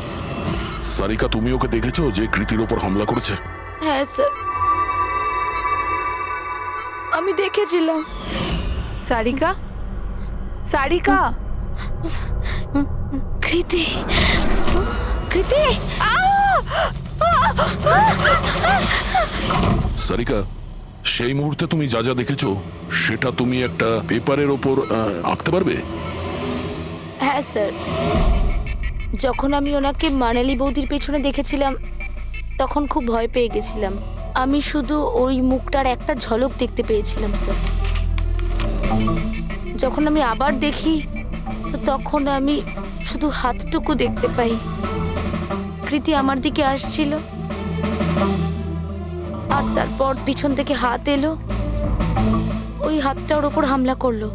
সারিকা, তুমি ওকে দেখেছো যে কৃতির ওপর হামলা করেছে? হ্যাঁ স্যার, আমি দেখেছিলাম। সারিকা, সারিকা, কৃতি, কৃতি, সারিকা, সেই মুহূর্তে তুমি যা যা দেখেছো সেটা তুমি একটা পেপারের ওপর আঁকতে পারবে? হ্যাঁ স্যার, যখন আমি ওনাকে মানালি বৌদির পেছনে দেখেছিলাম তখন খুব ভয় পেয়ে গেছিলাম। আমি শুধু ওই মুখটার একটা ঝলক দেখতে পেয়েছিলাম স্যার। যখন আমি আবার দেখি তো তখন আমি শুধু হাতটুকু দেখতে পাই। কৃতি আমার দিকে আসছিল আর তারপর পিছন থেকে হাত এলো, ওই হাতটা ওর ওপর হামলা করলো।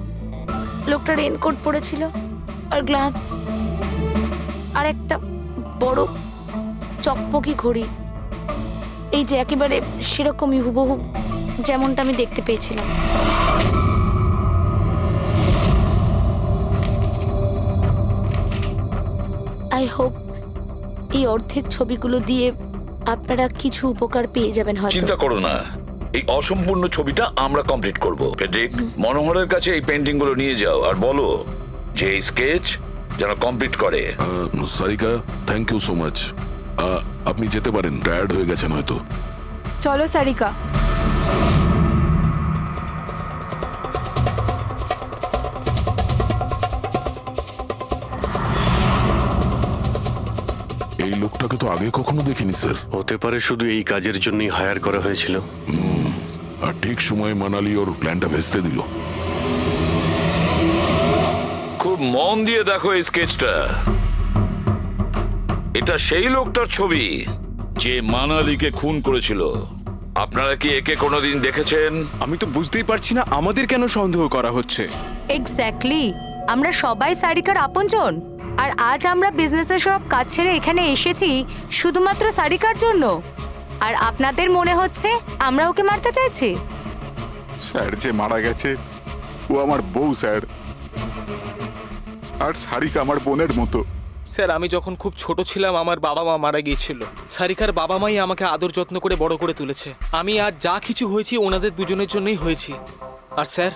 লোকটা রেনকোট পরেছিল আর গ্লাভস আর একটা বড় চকমকি ঘড়ি, এই যে একেবারে সেরকমই হুবহু যেমনটা আমি দেখতে পেয়েছিলাম। আই হোপ এই অর্ধেক ছবিগুলো দিয়ে আপনারা কিছু উপকার পেয়ে যাবেন হয়তো। চিন্তা করো না, এই অসম্পূর্ণ ছবিটা আমরা কমপ্লিট করব। ফেডরিক, মনোহরের কাছে এই পেন্টিং গুলো নিয়ে যাও আর বলো যে এই স্কেচ যেন কমপ্লিট করে। Sarika, thank you so much. আপনি যেতে পারেন, টায়ার্ড হয়ে গেছেন হয়তো। চলো সারিকা। এই লোকটাকে তো আগে কখনো দেখিনি স্যার। হতে পারে শুধু এই কাজের জন্যই হায়ার করা হয়েছিল। আর ঠিক সময়ে মানালি ওর প্ল্যানটা ভেস্তে দিল। খুব খুব মন দিয়ে দেখো এই স্কেচটা। এটা সেই লোকটার ছবি যে মানালিকে খুন করেছিল। আপনারা কি একে কোনোদিন দেখেছেন? আমি তো বুঝতেই পারছি না আমাদের কেন সন্দেহ করা হচ্ছে। এক্স্যাক্টলি, আমরা সবাই সারিকার আপনজন, আর আজ আমরা বিজনেসের সব কাজ ছেড়ে এখানে এসেছি শুধুমাত্র সারিকার জন্য। আর আপনাদের মনে হচ্ছে আমরা ওকে মারতে চাইছি? স্যার যে মারা গেছে ও আমার বউ স্যার, আর সারিকা আমার বোনের মতো। স্যার আমি যখন খুব ছোট ছিলাম আমার বাবা মা মারা গিয়েছিল। সারিকার বাবা মাই আমাকে আদর যত্ন করে বড় করে তুলেছে। আমি আজ যা কিছু হয়েছি ওনাদের দুজনের জন্যই হয়েছি। আর স্যার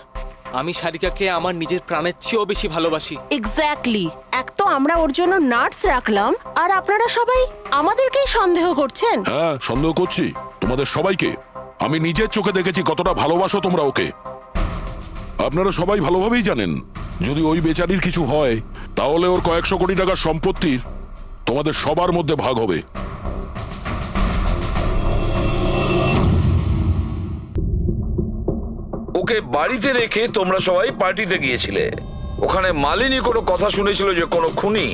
আমি সারিকাকে আমার নিজের প্রাণের চেয়েও বেশি ভালোবাসি। এক্স্যাক্টলি, এক তো আমরা ওর জন্য নার্স রাখলাম, আর আপনারা সবাই আমাদেরকেই সন্দেহ করছেন। হ্যাঁ, সন্দেহ করছি তোমাদের সবাইকে। আমি নিজের চোখে দেখেছি কতটা ভালোবাসো তোমরা ওকে। আপনারা সবাই ভালোভাবেই জানেন যদি ওই বেচারির কিছু হয় তাহলে ওর কয়েকশো কোটি টাকার সম্পত্তির তোমাদের সবার মধ্যে ভাগ হবে। ওকে বাড়িতে রেখে তোমরা সবাই পার্টিতে গিয়েছিলে। ওখানে মালিনী কোনো কথা শুনেছিল যে কোনো খুনি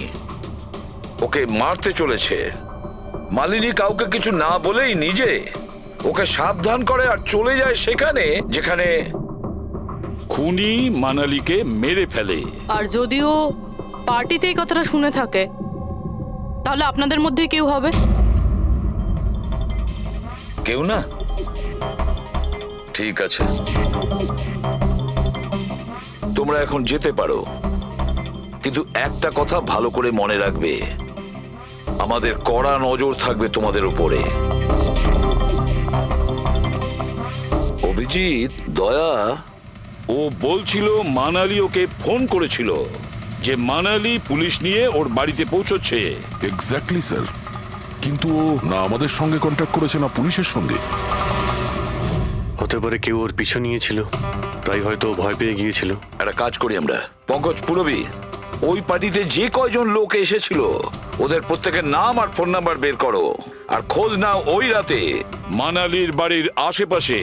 ওকে মারতে চলেছে। মালিনী কাউকে কিছু না বলেই নিজে ওকে সাবধান করে আর চলে যায় সেখানে যেখানে খুনি মানালিকে মেরে ফেলে। আর যদিও পার্টিতে এই কথাটা শুনে থাকে তাহলে আপনাদের মধ্যে কেউ হবে? কেউ না? ঠিক আছে, তোমরা এখন যেতে পারো, কিন্তু একটা কথা ভালো করে মনে রাখবে, আমাদের কড়া নজর থাকবে তোমাদের উপরে। অভিজিৎ, দয়া ও বলছিল মানালি ওকে ফোন করেছিল যে মানালি পুলিশ নিয়ে ওর বাড়িতে পৌঁছচ্ছে। এক্স্যাক্টলি স্যার, কিন্তু ও না আমাদের সঙ্গে কন্ট্যাক্ট করেছে না পুলিশের সঙ্গে। হতে পারে কেউ ওর পিছু নিয়েছিল, তাই হয়তো ভয় পেয়ে গিয়েছিল। একটা কাজ করি আমরা, পঙ্কজ পুরবী, ওই পার্টিতে যে কয়জন লোক এসেছিল ওদের প্রত্যেকের নাম আর ফোন নাম্বার বের করো, আর খোঁজ নাও ওই রাতে মানালির বাড়ির আশেপাশে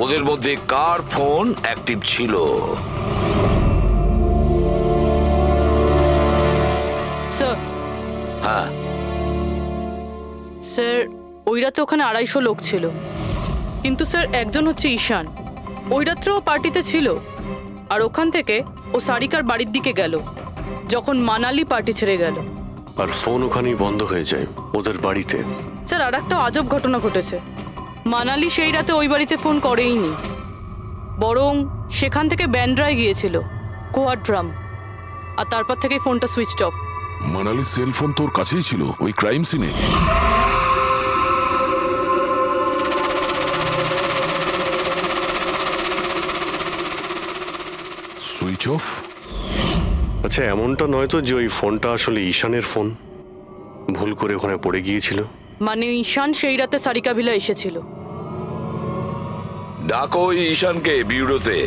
ওদের মধ্যে কার ফোন অ্যাক্টিভ ছিল। স্যার। হ্যাঁ স্যার, ওই রাতে ওখানে 250 লোক ছিল, কিন্তু স্যার একজন হচ্ছে ঈশান। ওই রাত্রেও পার্টিতে ছিল, আর ওখান থেকে ও সারিকার বাড়ির দিকে গেল যখন মানালি পার্টি ছেড়ে গেল। আর ফোন ওখানেই বন্ধ হয়ে যায় ওদের বাড়িতে। স্যার আর একটা আজব ঘটনা ঘটেছে। মানালি সেই রাতে ওই বাড়িতে ফোন করেইনি, বরং সেখান থেকে ব্যান্ড্রায় গিয়েছিল কোয়াড্রাম, আর তারপর থেকে ফোনটা সুইচড অফ। মানালির সেলফোন তোর কাছেই ছিল ওই ক্রাইম সিনে। Switch off? আচ্ছা, এমনটা নয় তো যে ওই ফোনটা আসলে ঈশানের ফোন, ভুল করে ওখানে পড়ে গিয়েছিল? মানে ঈশান সেই রাতে সারিকা ভিলা এসেছিল। ডাকো ওই ঈশানকে বিউরোতে।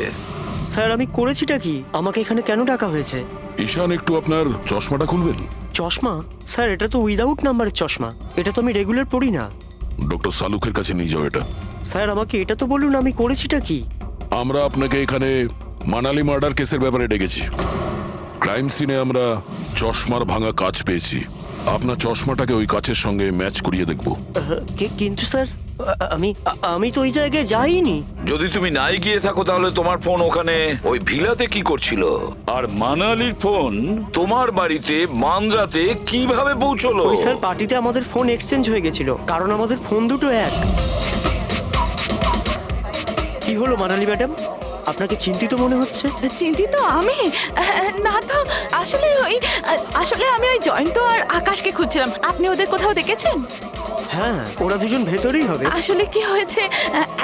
স্যার আমি করেছিটা কি? আমাকে এখানে কেন ডাকা হয়েছে? ঈশান, একটু আপনার চশমাটা খুলবেন? চশমা? স্যার এটা তো উইদাউট নাম্বারের চশমা, এটা তো আমি রেগুলার পড়ি না। ডক্টর সালুকের কাছে নিয়ে যাও এটা। স্যার আমাকে এটা তো বলুন আমি করেছিটা কি? আমরা আপনাকে এখানে মানালি মার্ডার কেসের ব্যাপারে ডেকেছি। ক্রাইম সিনে আমরা চশমার ভাঙা কাঁচ পেয়েছি। আপনার চশমাটাকে ওই কাচের সঙ্গে ম্যাচ করিয়ে দেখব। কিন্তু স্যার আমি তো ওই জায়গায় যাইনি। যদি তুমি নাই গিয়ে থাকো তাহলে তোমার ফোন ওখানে ওই ভিলাতে কি করছিল? আর মানালির ফোন তোমার বাড়িতে মান্দ্রাতে কিভাবে পৌঁছলো? ওই স্যার পার্টিতে আমাদের ফোন এক্সচেঞ্জ হয়ে গেছিল, কারণ আমাদের ফোন দুটো এক। কি হলো মানালি ম্যাডাম, আপনাকে চিন্তিত মনে হচ্ছে? চিন্তিত আমি? না তো, আসলে আমি ওই জয়ন্ত আর আকাশকে খুঁজছিলাম। আপনি ওদের কোথাও দেখেছেন? হ্যাঁ, ওরা দুজন ভেতরেই হবে। আসলে কি হয়েছে,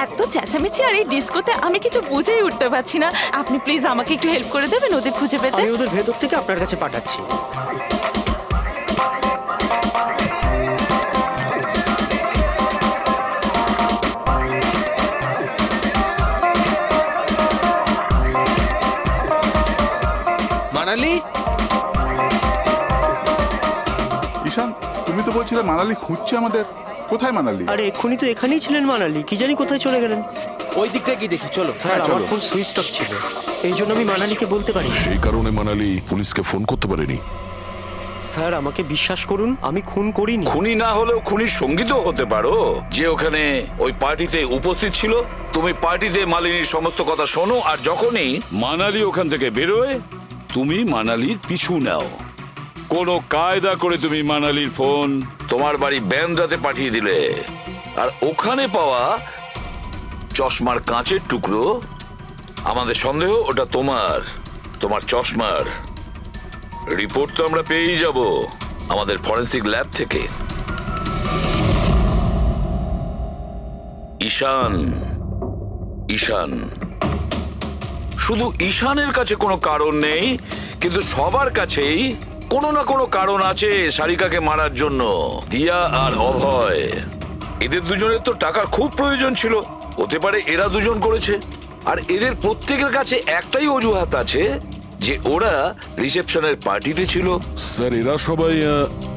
এত চেঁচামেচি আর এই ডিস্কোতে আমি কিছু বুঝেই উঠতে পারছি না। আপনি প্লিজ আমাকে একটু হেল্প করে দেবেন ওদের খুঁজে পেতে? আমি ওদের ভেতর থেকে আপনার কাছে পাঠাচ্ছি। মানালি? ঈশান, তুমি তো বলছিলে মানালি খুঁজছে আমাদের। কোথায় মানালি? আরে এক্ষুনি তো এখানেই ছিলেন মানালি, কি জানি কোথায় চলে গেলেন। ওই দিকটা গিয়ে দেখি চলো। স্যার আমার ফোন সুইচ অফ ছিল, এই জন্য আমি মানালিকে বলতে পারি। সেই কারণে মানালি পুলিশকে ফোন করতে পারেনি। স্যার আমাকে বিশ্বাস করুন, আমি খুন করিনি। খুনি না হলেও খুনির সঙ্গী তো হতে পারো, যে ওখানে ওই পার্টিতে উপস্থিত ছিল। তুমি পার্টিতে মালিনীর সমস্ত কথা শোনো, আর যখনই মানালি ওখান থেকে বেরোয় তুমি মানালির পিছু নাও। কোনো কায়দা করে তুমি মানালির ফোন তোমার বাড়ি ব্যান্দ্রাতে পাঠিয়ে দিলে, আর ওখানে পাওয়া চশমার কাঁচের টুকরো, আমাদের সন্দেহ ওটা তোমার চশমার রিপোর্ট তো আমরা পেয়েই যাব আমাদের ফরেন্সিক ল্যাব থেকে। ঈশান শুধু ঈশানের কাছে কোনো কারণ নেই, কিন্তু সবার কাছেই কোনো না কোনো কারণ আছে সারিকাকে মারার জন্য। দিয়া আর অভয়, এদের দুজনের তো টাকার খুব প্রয়োজন ছিল, হতে পারে এরা দুজন করেছে। আর এদের প্রত্যেকের কাছে একটাই অজুহাত আছে যে ওরা রিসেপশনের পার্টিতে ছিল। স্যার এরা সবাই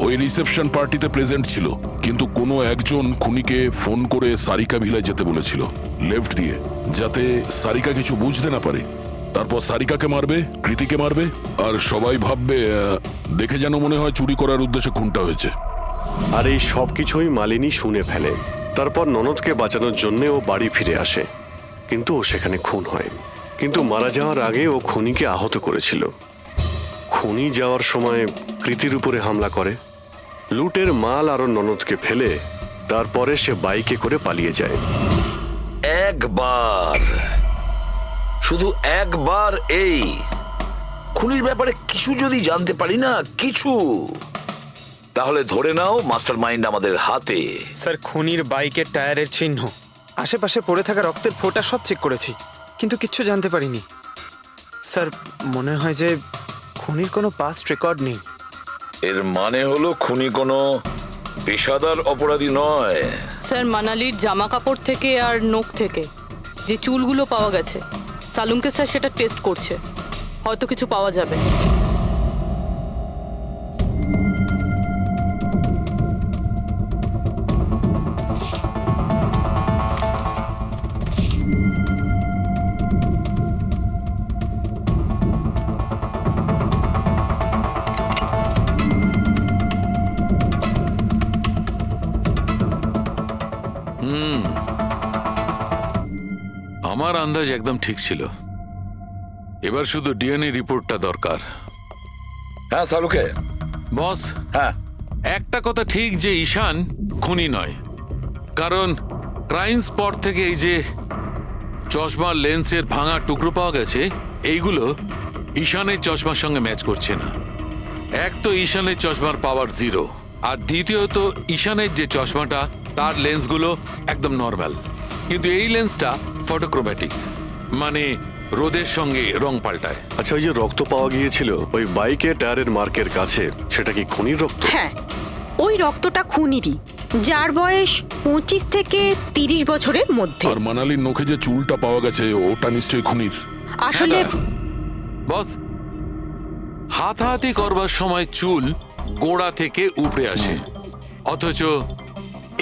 ওই রিসেপশন পার্টিতে প্রেজেন্ট ছিল, কিন্তু কোনো একজন খুনিকে ফোন করে সারিকা ভিলায় যেতে বলেছিল লেফট দিয়ে, যাতে সারিকা কিছু বুঝতে না পারে। তারপর সারিকাকে মারবে, কৃতিকে মারবে, আর সবাই ভাববে দেখে যেন মনে হয় চুরি করার উদ্দেশ্যে খুনটা হয়েছে। আর এই সব কিছুই মালিনী শুনে ফেলে। তারপর ননদকে বাঁচানোর জন্য ও বাড়ি ফিরে আসে, কিন্তু ও সেখানে খুন হয়। কিন্তু মারা যাওয়ার আগে ও খুনিকে আহত করেছিল। খুনি যাওয়ার সময় কৃতির উপরে হামলা করে, লুটের মাল আর ওর ননদকে ফেলে তারপরে সে বাইকে করে পালিয়ে যায়। শুধু একবার এই খুনির ব্যাপারে কিছু যদি জানতে পারি না, কিছু, তাহলে ধরে নাও মাস্টার মাইন্ড আমাদের হাতে। স্যার খুনির বাইকের টায়ারের চিহ্ন, আশেপাশে পড়ে থাকা রক্তের ফোঁটা সব চেক করেছি, কিন্তু কিচ্ছু জানতে পারিনি। স্যার মনে হয় যে খুনির কোনো পাস্ট রেকর্ড নেই। এর মানে হলো খুনি কোনো পেশাদার অপরাধী নয়। স্যার মানালির জামা কাপড় থেকে আর নখ থেকে যে চুলগুলো পাওয়া গেছে, সালুঙ্কে স্যার সেটা টেস্ট করছে, হয়তো কিছু পাওয়া যাবে। আমার আন্দাজ একদম ঠিক ছিল, এবার শুধু ডিএনএ রিপোর্টটা দরকার। হ্যাঁ সালুকে বস, হ্যাঁ একটা কথা ঠিক যে ঈশান খুনি নয়, কারণ ক্রাইম স্পট থেকে এই যে চশমার লেন্সের ভাঙা টুকরো পাওয়া গেছে, এইগুলো ঈশানের চশমার সঙ্গে ম্যাচ করছে না। এক তো ঈশানের চশমার পাওয়ার 0, আর দ্বিতীয়ত ঈশানের যে চশমাটা তার লেন্সগুলো একদম নর্মাল, কিন্তু এই লেন্সটা ফটোক্রোম্যাটিক, মানে রোদের সঙ্গে রং পাল্টায়। আচ্ছা, ওই যে রক্ত পাওয়া গিয়েছিল ওই বাইকে টায়ারের মার্কের কাছে, সেটা কি খুনির রক্ত? হ্যাঁ, ওই রক্তটা খুনিরই, যার বয়স 25 থেকে 30 বছরের মধ্যে। আর মানালির নখে যে চুলটা পাওয়া গেছে ওটা নিশ্চয়ই খুনির। আসলে বস, হাতাহাতি করবার সময় চুল গোড়া থেকে উপড়ে আসে, অথচ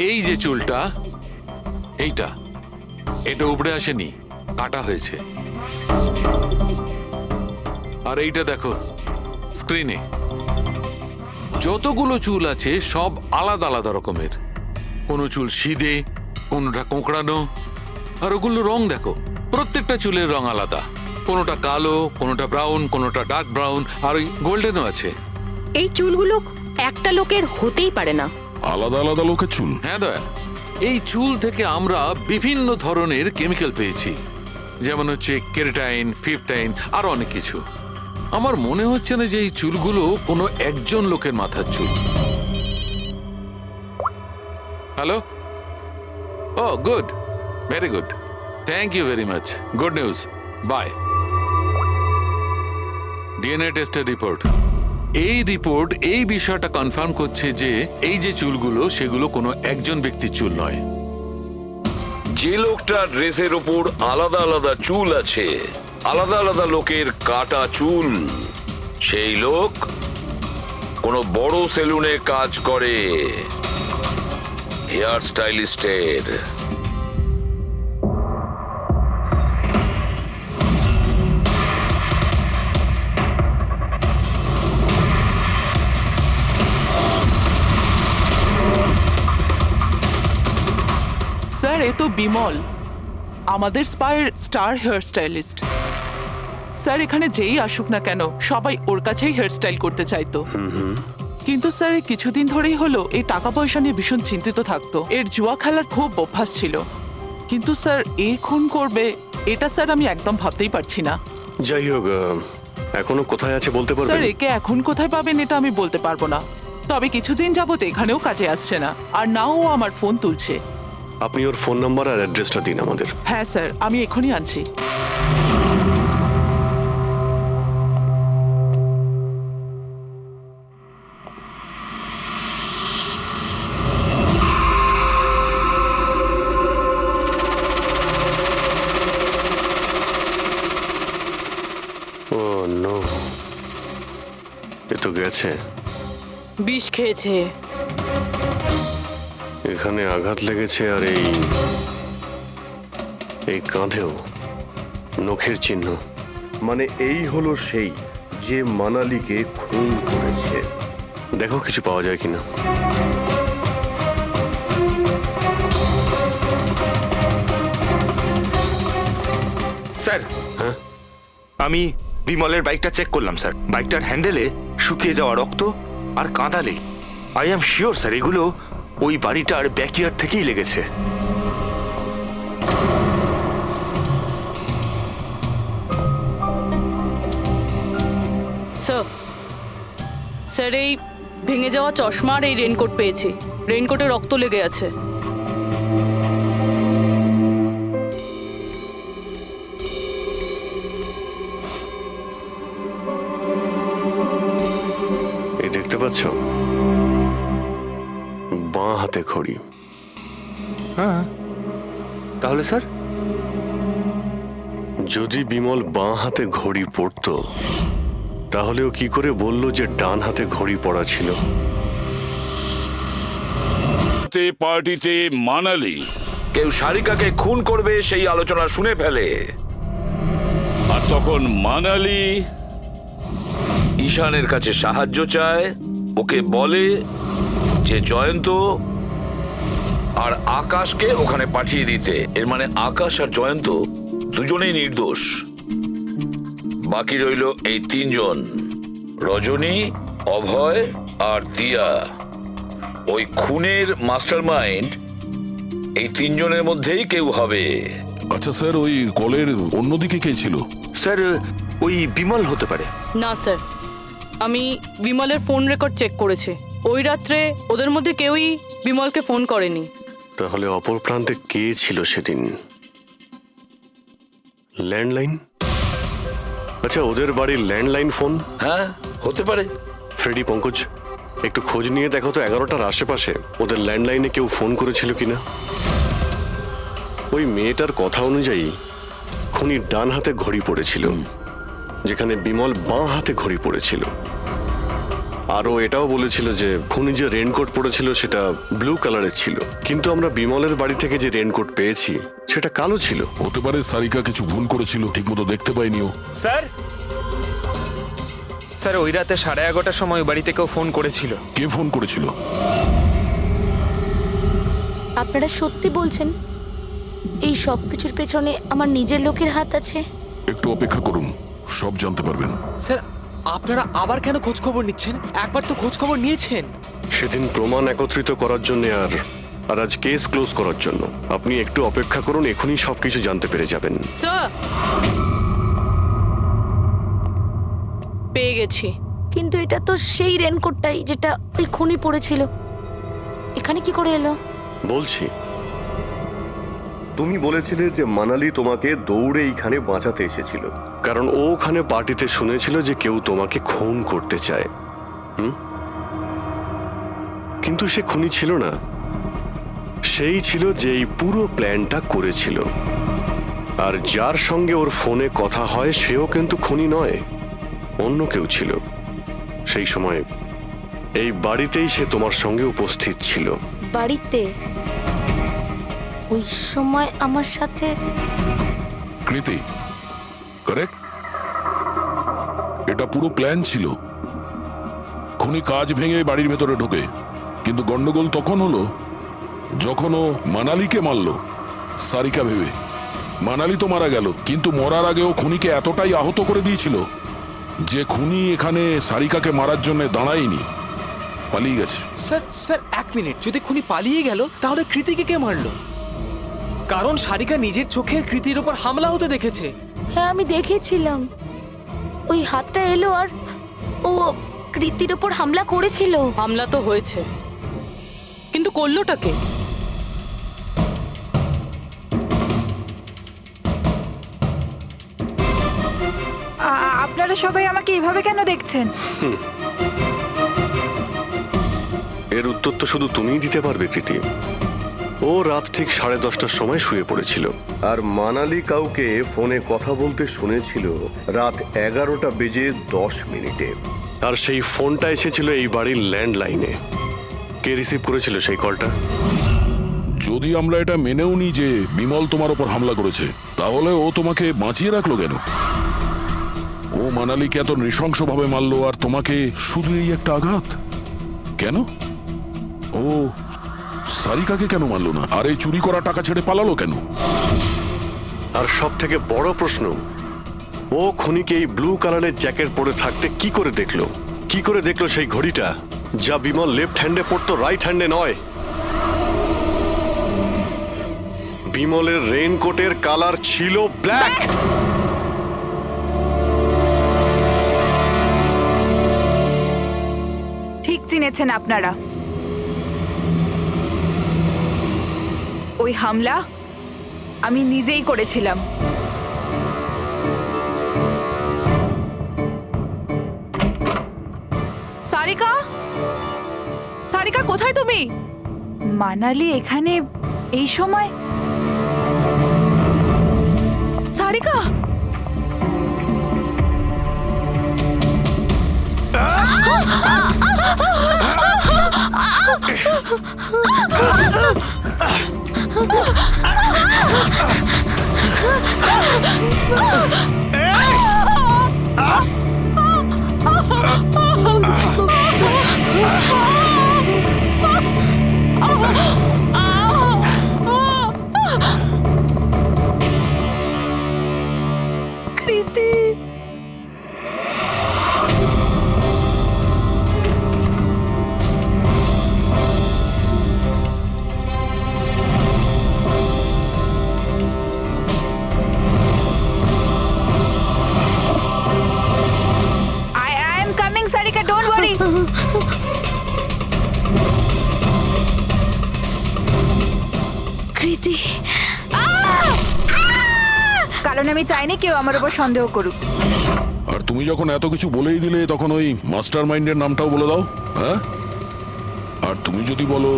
এই যে চুলটা, এটা উপড়ে আসেনি, কাটা হয়েছে। আর এইটা দেখো স্ক্রিনে, যতগুলো চুল আছে সব আলাদা আলাদা রকমের, কোনো চুল সিধে, কোনোটা কোঁকড়ানো, আর ওগুলো রং দেখো, প্রত্যেকটা চুলের রং আলাদা, কোনোটা কালো, কোনোটা ব্রাউন, কোনোটা ডার্ক ব্রাউন, আর ওই গোল্ডেনও আছে। এই চুলগুলো একটা লোকের হতেই পারে না, আলাদা আলাদা লোকের চুল। হ্যাঁ দয়া, এই চুল থেকে আমরা বিভিন্ন ধরনের কেমিক্যাল পেয়েছি, যেমন হচ্ছে কেরাটিন, ফিফটাইন, আর অনেক কিছু। আমার মনে হচ্ছে না যে এই চুলগুলো কোনো একজন লোকের মাথার চুল। Hello, oh good, very good, thank you very much, good news, bye. DNA টেস্টের রিপোর্ট, এই রিপোর্ট এই বিষয়টা কনফার্ম করছে যে এই যে চুলগুলো সেগুলো কোনো একজন ব্যক্তির চুল নয়। যে লোকটার ড্রেসের ওপর আলাদা আলাদা চুল আছে, আলাদা আলাদা লোকের কাটা চুল, সেই লোক কোনো বড় সেলুনে কাজ করে, হেয়ার স্টাইলিস্টের। স্যার এ তো বিমল, আমাদের স্পায়ের স্টার হেয়ার স্টাইলিস্ট। স্যার এখানে যেই আসুক না কেন সবাই ওর কাছেই হেয়ার স্টাইল করতে চাইতো। কিন্তু স্যার এই কিছুদিন ধরেই হলো এই টাকা পয়সা নিয়ে ভীষণ চিন্তিত থাকতো। এর জুয়া খেলার খুব অভ্যাস ছিল। কিন্তু স্যার এই খুন করবে এটা স্যার আমি একদম ভাবতেই পারছি না। যাই হোক, এখনো কোথায় আছে বলতে স্যার পারবেন? একে এখন কোথায় পাবেন এটা আমি বলতে পারবো না, তবে কিছুদিন যাবত এখানেও কাজে আসছে না, আর নাও ও আমার ফোন তুলছে। আপনি ওর ফোন নাম্বার আর অ্যাড্রেসটা দিন আমাদের। হ্যাঁ স্যার, আমি এখনই আনছি। ও নো, এ তো গেছে। বিষ খেয়েছে। এখানে আঘাত লেগেছে আর এই কাঁধেও নখের চিহ্ন। মানে এই হলো সেই যে মানালিকে খুন করেছে। দেখো কিছু পাওয়া যায় কিনা। স্যার, হ্যাঁ, আমি বিমলের বাইকটা চেক করলাম স্যার। বাইকটার হ্যান্ডেলে শুকিয়ে যাওয়া রক্ত আর কাঁদালে আই অ্যাম শিওর স্যার এগুলো ওই বাড়িটার ব্যাকইয়ার্ড থেকেই লেগেছে। স্যার, স্যার এই ভেঙে যাওয়া চশমা আর এই রেনকোট পেয়েছি। রেনকোটে রক্ত লেগে আছে। এই দেখতে পাচ্ছ, বাঁ হাতে ঘড়ি। হ্যাঁ, তাহলে স্যার যদি বিমল বাঁ হাতে ঘড়ি পরতো তাহলে ও কি করে বলল যে ডান হাতে ঘড়ি পরা ছিল? পার্টিতে মানালি কেউ সারিকাকে খুন করবে সেই আলোচনা শুনে ফেলে, আর তখন মানালি ঈশানের কাছে সাহায্য চায়। ওকে বলে যে জয়ন্ত আর আকাশকে ওখানে পাঠিয়ে দিতে। এর মানে আকাশ আর জয়ন্ত দুজনেই নির্দোষ। বাকি রইল এই তিনজন, রজনী, অভয় আর দিয়া। ওই খুনের মাস্টারমাইন্ড এই তিনজনের মধ্যেই কেউ হবে। আচ্ছা স্যার, ওই কলের অন্যদিকে কে ছিল? স্যার ওই বিমল হতে পারে। না স্যার, আমি বিমলের ফোন রেকর্ড চেক করেছি। ওই রাত্রে ওদের মধ্যে কেউই বিমলকে ফোন করেনি। তাহলে অপর প্রান্তে কে ছিল সেদিন? ল্যান্ডলাইন? আচ্ছা, ওদের বাড়ির ল্যান্ডলাইন ফোন? হ্যাঁ, হতে পারে। ফ্রেডি, পঙ্কজ, একটু খোঁজ নিয়ে দেখো তো 11টার আশেপাশে ওদের ল্যান্ডলাইনে কেউ ফোন করেছিল কিনা। ওই মেয়েটার কথা অনুযায়ী খুনির ডান হাতে ঘড়ি পড়েছিল, যেখানে বিমল বাঁ হাতে ঘড়ি পড়েছিল। আরও এটাও বলেছিল যে খুনি যে রেনকোট পড়েছিল সেটা ব্লু কালারের ছিল, কিন্তু আমরা বিমলের বাড়ি থেকে যে রেনকোট পেয়েছি সেটা কালো ছিল। হতে পারে সারিকা কিছু ভুল করেছিল, ঠিকমতো দেখতে পাইনিও। স্যার, স্যার ওই রাতে 11:30টার সময় বাড়িতে কেউ ফোন করেছিল। কে ফোন করেছিল? আপনারা সত্যি বলছেন এই সব কিছুর পেছনে আমার নিজের লোকের হাত আছে? একটু অপেক্ষা করুন, সব জানতে পারবেন। স্যার, আপনারা আবার কেন খোঁজ খবর নিচ্ছেন? একবার তো খোঁজ খবর নিয়েছেন। সেদিন প্রমাণ একত্রিত করার জন্য আর আজ কেস ক্লোজ করার জন্য। আপনি একটু অপেক্ষা করুন, এখনই সবকিছু জানতে পেরে যাবেন। স্যার, পেয়ে গেছি। কিন্তু এটা তো সেই রেনকোটটাই যেটা ওই খুনি পড়েছিল। এখানে কি করে এলো? বলছি, তুমি বলেছিলে যে মানালি তোমাকে দৌড়ে এইখানে বাঁচাতে এসেছিল, কারণ ও ওখানে পার্টিতে শুনেছিল যে কেউ তোমাকে খুন করতে চায়। কিন্তু সে খুনি ছিল না, সেই ছিল যে এই পুরো প্ল্যানটা করেছিল। আর যার সঙ্গে ওর ফোনে কথা হয় সেও কিন্তু খুনি নয়, অন্য কেউ ছিল। সেই সময় এই বাড়িতেই সে তোমার সঙ্গে উপস্থিত ছিল। বাড়িতে? ওই সময় আমার সাথে কৃতি, কারেক্ট? এটা পুরো প্ল্যান ছিল। খুনি কাজ ভেঙে বাড়ির ভেতরে ঢোকে, কিন্তু গন্ডগোল তখন হলো যখন ও মানালিকে মারল। সারিকা ভেবে। মানালি তো মারা গেল, কিন্তু মরার আগে ও খুনিকে এতটাই আহত করে দিয়েছিল যে খুনি এখানে সারিকাকে মারার জন্য দাঁড়ায়নি, পালিয়ে গেছে। স্যার স্যার এক মিনিট, যদি খুনি পালিয়ে গেল তাহলে কৃতিকে কে মারলো? কারণ সারিকা নিজের চোখে কৃতির ওপর হামলা হতে দেখেছে। হ্যাঁ আমি দেখেছিলাম, ওই হাতটা এলো আর ও কৃতির ওপর হামলা করেছিল। হামলা তো হয়েছে, কিন্তু করলোটা কে? আপনারা সবাই আমাকে এভাবে কেন দেখছেন? এর উত্তর তো শুধু তুমিই দিতে পারবে কৃতি। ও রাত ঠিক 10:30টার সময় শুয়ে পড়েছিল। আর মানালি কাউকে ফোনে কথা বলতে শুনেছিল রাত 11:10 আর সেই ফোনটা এসেছিল এই বাড়ির ল্যান্ডলাইনে। কে রিসিভ করেছিল সেই কলটা? যদি আমরা এটা মেনেও নিই যে বিমল তোমার ওপর হামলা করেছে, তাহলে ও তোমাকে বাঁচিয়ে রাখলো কেন? ও মানালিকে এত নৃশংসভাবে মারলো আর তোমাকে শুধু এই একটা আঘাত কেন? ও সারিকাকে কেন মারলো না? আর এই চুরি করা টাকা ছেড়ে পালালো কেন? আর সব থেকে বড় প্রশ্ন, ও খুনিকে এই ব্লু কালারের জ্যাকেট পরে থাকতে কি করে দেখলো? কি করে দেখলো সেই ঘড়িটা যা বিমল লেফট হ্যান্ডে পড়তো, রাইট হ্যান্ডে নয়? বিমলের রেইনকোটের কালার ছিল ব্ল্যাক। ঠিক চিনেছেন আপনারা। ওই হামলা আমি নিজেই করেছিলাম। সারিকা, সারিকা কোথায় তুমি? মানালি এখানে এই সময়? সারিকা, কৃতি, I am coming, Sarika, don't worry. কৃতি, কারণ আমি চাইনি কেউ আমার উপর সন্দেহ করুক। আর তুমি যখন এত কিছু বলেই দিলে, তখন ওই মাস্টার মাইন্ডের নামটাও বলে দাও। হ্যাঁ, আর তুমি যদি বলো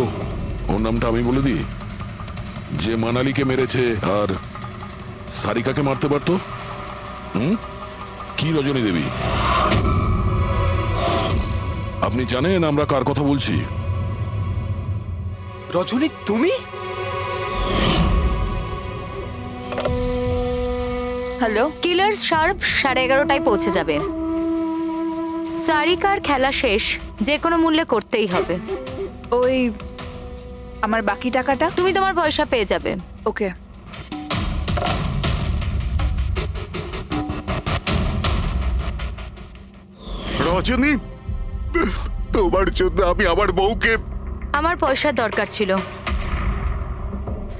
ওর নামটা আমি বলে দিই, যে মানালিকে মেরেছে আর সারিকাকে মারতে পারতো। কি রজনী দেবী, আপনি জানেন আমরা কার কথা বলছি? রজনী তুমি? হ্যালো, কিলার শার্প 11:30টায় পৌঁছে যাবে। সারিকার খেলা শেষ, যে কোনো মূল্যে করতেই হবে। ওই আমার বাকি টাকাটা? তুমি তোমার পয়সা পেয়ে যাবে। ওকে। রজনী, তোমার জন্য আমি আমার বউকে... আমার পয়সার দরকার ছিল।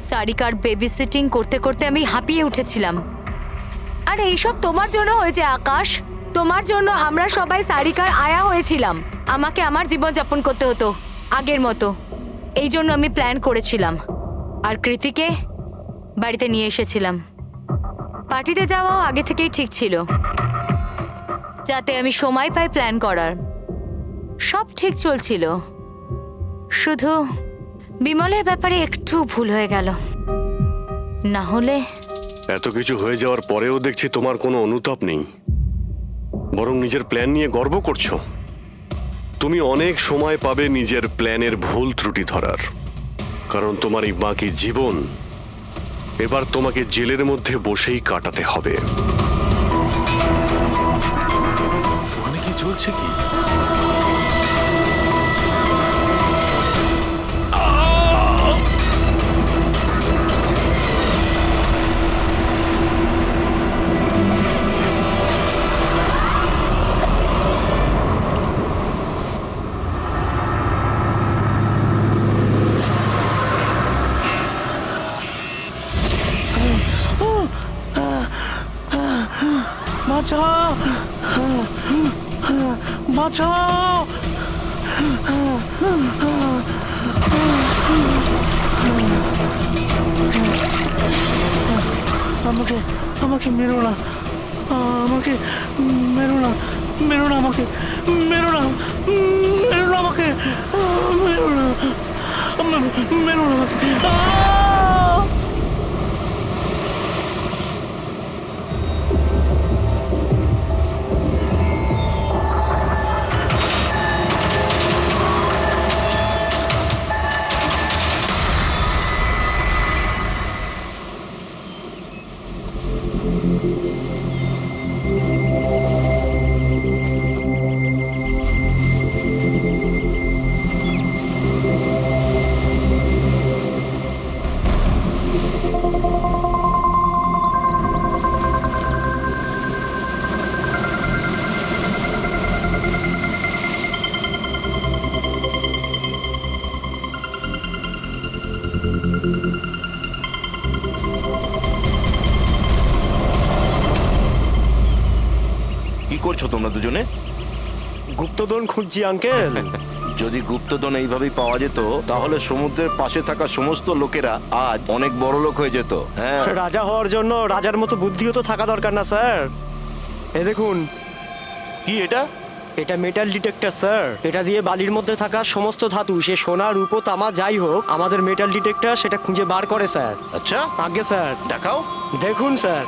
সারিকার বেবি সিটিং করতে করতে আমি হাঁপিয়ে উঠেছিলাম। আর এইসব তোমার জন্য হয়েছে আকাশ। তোমার জন্য আমরা সবাই সারিকার আয়া হয়েছিলাম। আমাকে আমার জীবন যাপন করতে হতো আগের মতো। এই জন্য আমি প্ল্যান করেছিলাম আর কৃতিকে বাড়িতে নিয়ে এসেছিলাম। পার্টিতে যাওয়াও আগে থেকেই ঠিক ছিল, যাতে আমি সময় পাই প্ল্যান করার। সব ঠিক চলছিল, শুধু বিমলের ব্যাপারে একটু ভুল হয়ে গেল। না হলে এত কিছু হয়ে যাওয়ার পরেও দেখছি তোমার কোনো অনুতাপ নেই, বরং নিজের প্ল্যান নিয়ে গর্ব করছো। তুমি অনেক সময় পাবে নিজের প্ল্যানের ভুল ত্রুটি ধরার, কারণ তোমার এই বাকি জীবন এবার তোমাকে জেলের মধ্যে বসেই কাটাতে হবে। মানে কি চলছে কি? বাঁচাও বাঁচাও আমাকে আমাকে মেরো না, আমাকে মেরো না, মেরো না আমাকে, মেরো না, মেরো না আমাকে, মেরো না, মেরো না আমাকে। কি করছো তোমরা দুজনে? গুপ্তধন খুঁজছি আঙ্কেল। যদি গুপ্তধন এইভাবেই পাওয়া যেত তাহলে সমুদ্রের পাশে থাকা সমস্ত লোকেরা আজ অনেক বড় লোক হয়ে যেত। হ্যাঁ, রাজা হওয়ার জন্য রাজার মতো বুদ্ধিও তো থাকা দরকার না স্যার? এ দেখুন, কি এটা? এটা মেটাল ডিটেক্টর স্যার। এটা দিয়ে বালির মধ্যে থাকা সমস্ত ধাতু, সে সোনা রূপো তামা যাই হোক, আমাদের মেটাল ডিটেক্টর সেটা খুঁজে বার করে স্যার। আচ্ছা, আগে স্যার দেখাও। দেখুন স্যার,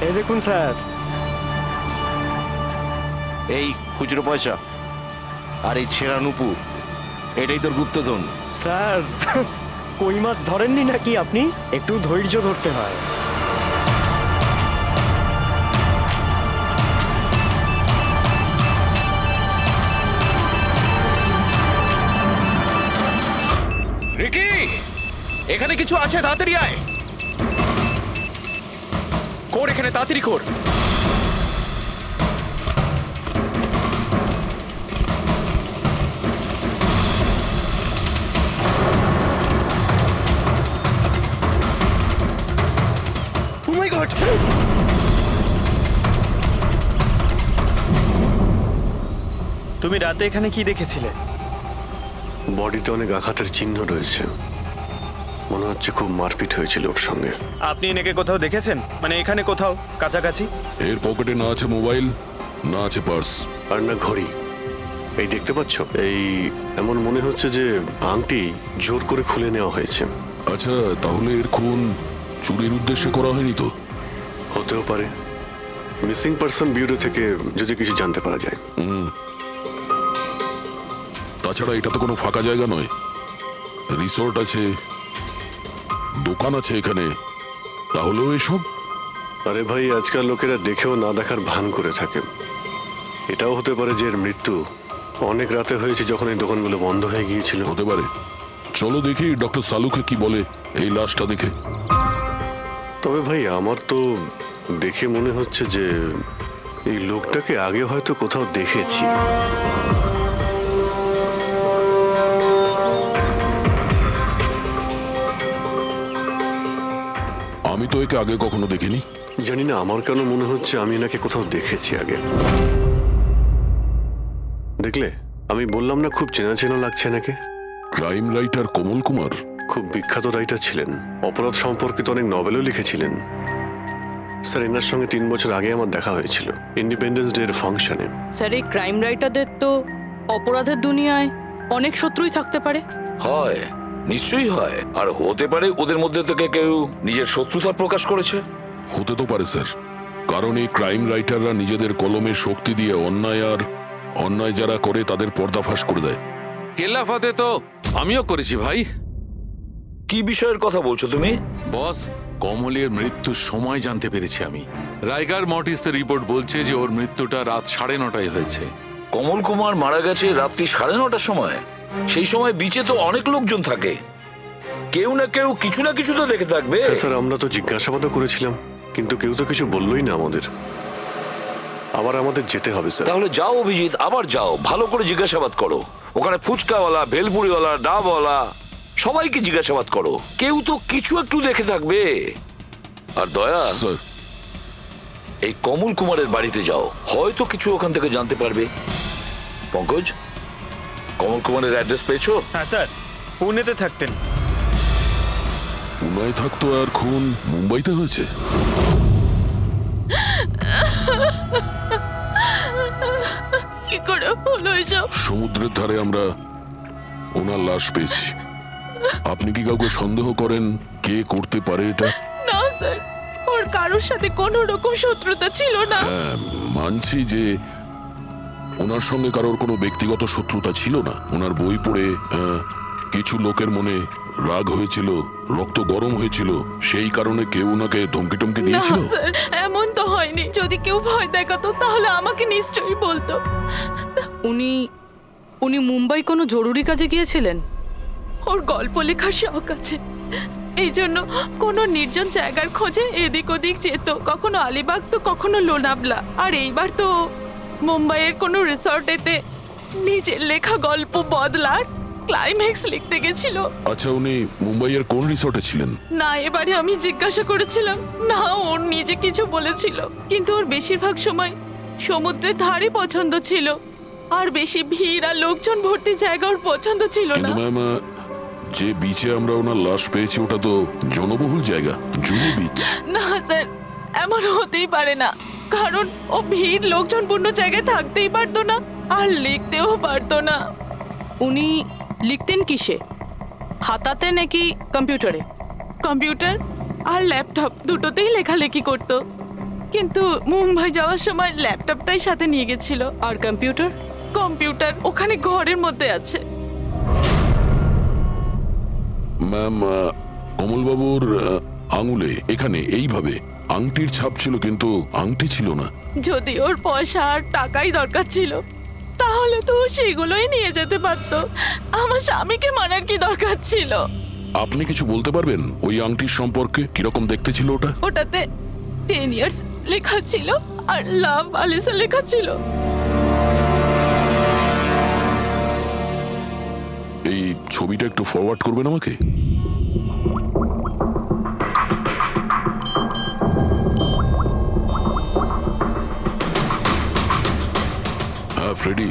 এই দেখুন স্যার, এই খুচরো পয়সা আর এই ছেঁড়া নুপুর, এটাই তোর গুপ্তধন। স্যার কই মাছ ধরেননি নাকি আপনি? একটু ধৈর্য ধরতে হয়। রিকি, এখানে কিছু আছে, তাড়াতাড়ি আয়। কর এখানে, তাড়াতাড়ি কর। Oh my God! তুমি রাতে এখানে কি দেখেছিলে? বডিতে অনেক আঘাতের চিহ্ন রয়েছে, মনে হচ্ছে খুব মারপিট হয়েছিল ওর সঙ্গে। আপনি এনেকে কোথাও দেখেছেন? মানে এখানে কোথাও কাছাকাছি? এর পকেটে না আছে মোবাইল, না আছে পার্স, আর না ঘড়ি। এই দেখতে পাচ্ছ, এই এমন মনে হচ্ছে যে আংটি জোর করে খুলে নেওয়া হয়েছে। আচ্ছা, তাহলে এর খুন চুরির উদ্দেশ্যে করা হয়নি তো? হতেও পারে। মিসিং পারসন ব্যুরো থেকে যদি কিছু জানতে পারা যায়। তাছাড়া এটা তো কোনো ফাঁকা জায়গা নয়, রিসোর্ট আছে, দোকান আছে এখানে, তাহলেও এসব? আরে ভাই, আজকাল লোকেরা দেখেও না দেখার ভান করে থাকে। এটাও হতে পারে যে এর মৃত্যু অনেক রাতে হয়েছে, যখন এই দোকানগুলো বন্ধ হয়ে গিয়েছিল। হতে পারে। চলো দেখি ডক্টর সালুকে কি বলে এই লাশটা দেখে। তবে ভাই, আমার তো দেখে মনে হচ্ছে যে এই লোকটাকে আগে হয়তো কোথাও দেখেছি। আমি তো একে আগে কখনো দেখিনি। জানি না, আমার কেন মনে হচ্ছে আমি এনাকে কোথাও দেখেছি আগে। দেখলে, আমি বললাম না খুব চেনা চেনা লাগছে এনাকে। ক্রাইম রাইটার কমল কুমার খুব বিখ্যাত রাইটার ছিলেন, অপরাধ সম্পর্কিত অনেক নভেলও লিখেছিলেন। স্যার, এনার সঙ্গে 3 বছর আগে আমার দেখা হয়েছিল ইন্ডিপেন্ডেন্স ডে এর ফাংশনে। স্যার, এই ক্রাইম রাইটারদের তো অপরাধের দুনিয়ায় অনেক শত্রুই থাকতে পারে। হয়, নিশ্চয়ই হয়। আর হতে পারে ওদের মধ্যে থেকে কেউ নিজের শত্রুতা প্রকাশ করেছে। হতে তো পারে স্যার, কারণ এই ক্রাইম রাইটাররা নিজেদের কলমের শক্তি দিয়ে অন্যায় যারা করে তাদের পর্দাফাশ করে দেয়। কেল্লাফাতে তো আমিও করেছি ভাই। কি বিষয়ের কথা বলছো তুমি? বস, কমলের মৃত্যুর সময় জানতে পেরেছি আমি। রাইগার মর্টিসের রিপোর্ট বলছে যে ওর মৃত্যুটা রাত 9:30টায় হয়েছে। কমল কুমার মারা গেছে রাত্রি 9:30টার সময়। সেই সময় বিচে তো অনেক লোকজন থাকে, কেউ না কেউ কিছু না কিছু তো দেখে থাকবে। হ্যাঁ স্যার, আমরা তো জিজ্ঞাসাবাদও করেছিলাম, কিন্তু কেউ তো কিছু বললোই না আমাদের। আবার আমাদের যেতে হবে স্যার। তাহলে যাও অভিজিৎ, আবার যাও, ভালো করে জিজ্ঞাসাবাদ করো। ওখানে ফুচকাওয়ালা, ভেলপুরিওয়ালা, ডাবওয়ালা সবাইকে জিজ্ঞাসাবাদ করো, কেউ তো কিছু একটু দেখে থাকবে। আর দয়া, এই কমল কুমারের বাড়িতে যাও, হয়তো কিছু ওখান থেকে জানতে পারবে। পঙ্কজ, কমল কুমারের অ্যাড্রেস পেয়েছো? হ্যাঁ স্যার, পুনেতে থাকতেন। পুনায় থাকতো আর খুন মুম্বাইতে হয়েছে। কি করে হলো এসব? সমুদ্রের ধারে আমরা ওনার লাশ পেয়েছি। আপনি কি কাউকে সন্দেহ করেন কে করতে পারে এটা? না স্যার, ওর কারোর সাথে কোনো রকম শত্রুতা ছিল না। হ্যাঁ, মানছি যে ওনার সঙ্গে কারোর কোনো ব্যক্তিগত শত্রুতা ছিল না। ওনার বই পড়ে কিছু লোকের মনে রাগ হয়েছিল, রক্ত গরম হয়েছিল, সেই কারণে কেউ ওনাকে ধমকি টমকি না দিয়েছিল। স্যার, এমন তো হয়নি। যদি কেউ ভয় দেখাতো তাহলে আমাকে নিশ্চয়ই বলতো। উনি মুম্বাই কোনো জরুরি কাজে গিয়েছিলেন? ওর গল্প লেখার শখ আছে, এই জন্য কোনো নির্জন জায়গার খোঁজে এদিক ওদিক যেত, কখনো আলিবাগ তো কখনো লোনাবলা। আর এইবার তো মুম্বাইয়ের কোনো রিসর্টেতে নিজের লেখা গল্প বদলার ক্লাইম্যাক্স লিখতে গেছিল। আচ্ছা, উনি মুম্বাইয়ের কোন রিসর্টে ছিলেন? না, এবারে আমি জিজ্ঞাসা করেছিলাম না, ওর নিজে কিছু বলেছিল, কিন্তু ওর বেশিরভাগ সময় সমুদ্রের ধারে পছন্দ ছিল, আর বেশি ভিড় আর লোকজন ভর্তি জায়গা ওর পছন্দ ছিল না। কিন্তু ম্যাম, যে বিচে আমরা ওনার লাশ পেয়েছি ওটা তো জনবহুল জায়গা, জুহু বিচ। না স্যার, এমন হতেই পারে না, কারণ ও ভিড় লোকজনপূর্ণ জায়গায় থাকতেই পারতো না আর লিখতেও পারতো না। উনি লিখতেন কিসে, খাতাতে নাকি কম্পিউটারে? কম্পিউটার আর ল্যাপটপ দুটোতেই লেখালেখি করতো, কিন্তু মুম্বাই যাওয়ার সময় ল্যাপটপটাই সাথে নিয়ে গেছিল। আর কম্পিউটার? কম্পিউটার ওখানে ঘরের মধ্যে আছে। ম্যাম, কমলবাবুর আঙুলে এখানে এইভাবে আংটির ছাপ ছিল, কিন্তু আংটি ছিল না। যদি ওর পয়সা আর টাকাই দরকার ছিল তাহলে তো ও সেগুলোই নিয়ে যেতে পারতো। আমার স্বামীকে মারার কি দরকার ছিল? আপনি কিছু বলতে পারবেন ওই আংটির সম্পর্কে? কিরকম দেখতে ছিল ওটা? ওটাতে 10 ইয়ার্স লেখা ছিল আর লাভ আলিসা লেখা ছিল। এই ছবিটা একটু ফরওয়ার্ড করবেন আমাকে? হ্যাঁ ফ্রেডি,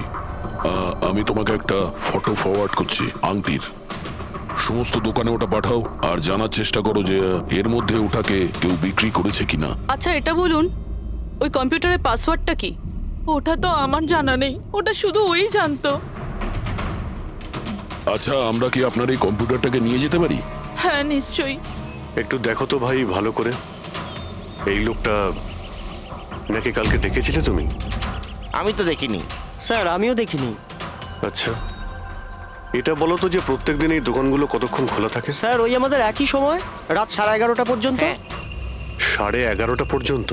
আমি তোমাকে একটা ফটো ফরওয়ার্ড করছি আংটির। সমস্ত দোকানে ওটা পাঠাও আর জানার চেষ্টা করো যে এর মধ্যে ওটাকে কেউ বিক্রি করেছে কিনা। আচ্ছা এটা বলুন, ওই কম্পিউটারের পাসওয়ার্ডটা কি? ওটা তো আমার জানা নেই, ওটা শুধু ওই জানতো। আচ্ছা, আমরা কি আপনার এই কম্পিউটারটাকে নিয়ে যেতে পারি? হ্যাঁ নিশ্চয়ই। একটু দেখো তো ভাই ভালো করে, এই লোকটা নাকি কালকে দেখেছিলে তুমি? আমি তো দেখিনি স্যার, আমিও দেখিনি। আচ্ছা, এটা বলো তো যে প্রত্যেকদিন এই দোকানগুলো কতক্ষণ খোলা থাকে? স্যার, ওই আমাদের একই সময়, রাত 11:30 পর্যন্ত। 11:30 পর্যন্ত?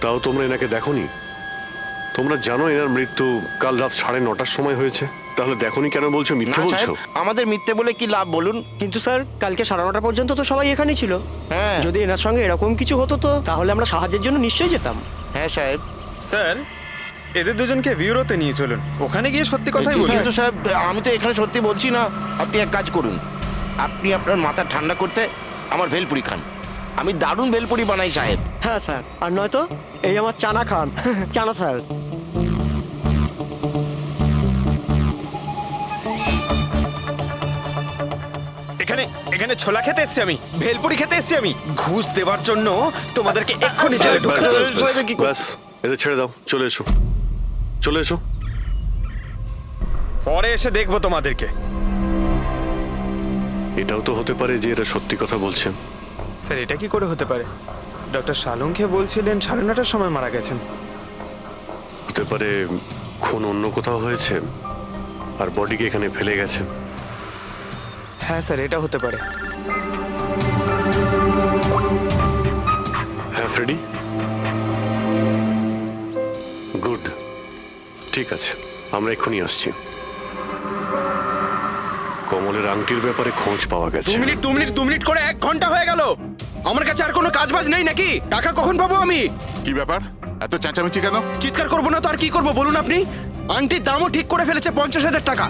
তাও তোমরা এনাকে দেখোনি? তোমরা জানো এনার মৃত্যু কাল রাত 9:30টার সময় হয়েছে, তাহলে দেখোনি কেন বলছো? মিথ্যে বলছো। আমাদের মিথ্যে বলে কি লাভ বলুন? কিন্তু স্যার, কালকে 9:30 পর্যন্ত তো সবাই এখানেই ছিল। হ্যাঁ, যদি এনার সঙ্গে এরকম কিছু হতো তো তাহলে আমরা সাহায্যের জন্য নিশ্চয়ই যেতাম। হ্যাঁ সাহেব। স্যার, এদের দুজনকে ভিউরোতে নিয়ে চলুন, ওখানে গিয়ে সত্যি কথাই বলুন। কিন্তু সাহেব, আমি তো এখানে সত্যি বলছি না। আপনি এক কাজ করুন, আপনি আপনার মাথা ঠান্ডা করতে আমার ভেলপুরি খান। আমি দারুণ ভেলপুরি বানাই সাহেব। হ্যাঁ স্যার, আর নয়তো এই আমার চানা খান। চানা স্যার। এখানে এখানে ছোলা খেতে এসেছি আমি, ভেলপুরি খেতে এসেছি আমি। ঘুষ দেওয়ার জন্য তোমাদেরকে এক্ষুনি জেলে ঢুকাতে হবে। ব্যাস, এদের ছেড়ে দাও, চলে এসো, চলে এসো। পরে এসে দেখবো তোমাদেরকে। এটাও তো হতে পারে যে এরা সত্যি কথা বলছেন। স্যার, এটা কি করে হতে পারে? ডক্টর শালুংকে বলছিলেন 9:30টার সময় মারা গেছেন। হতে পারে খুন অন্য কোথাও হয়েছে আর বডিকে এখানে ফেলে গেছে। হ্যাঁ স্যার, এটা হতে পারে। হ্যাঁ ফ্রেডি, গুড, ঠিক আছে, আমরা এক্ষুনি আসছি। কমলের আংটির ব্যাপারে খোঁজ পাওয়া গেছে। 2 মিনিট করে 1 ঘন্টা হয়ে গেল। আমার কাছে আর কোনো কাজবাজ নেই নাকি? টাকা কখন পাবো আমি? কি ব্যাপার, এত চেঁচামেচি কেন? চিৎকার করবো না তো আর কি করবো বলুন আপনি? আংটির দামও ঠিক করে ফেলেছে 50,000 টাকা,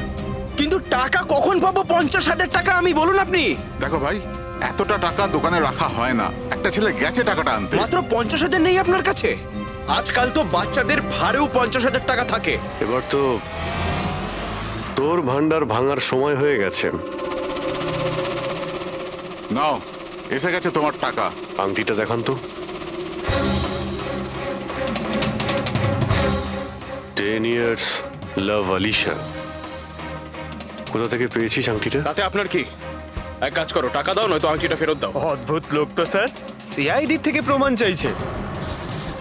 কিন্তু টাকা কখন পাবো 50,000 টাকা আমি বলুন আপনি? দেখো ভাই, এতটা টাকা দোকানে রাখা হয় না। একটা ছেলে গেছে টাকাটা আনতে। মাত্র 50,000 নেই আপনার কাছে? আজকাল তো বাচ্চাদের ভাড়েও 50,000 টাকা থাকে। এবার তো তোর ভান্ডার ভাঙার সময় হয়ে গেছে। নাও, এসে গেছে তোমার টাকা। আংটিটা দেখান তো। 10 years লাভ আলিশা। কোথা থেকে পেয়েছিস আংটিটা? তাতে আপনার কি? এক কাজ করো, টাকা দাও, নয়তো আংটিটা ফেরত দাও। অদ্ভুত লোক তো স্যার, সিআইডি থেকে প্রমাণ চাইছে।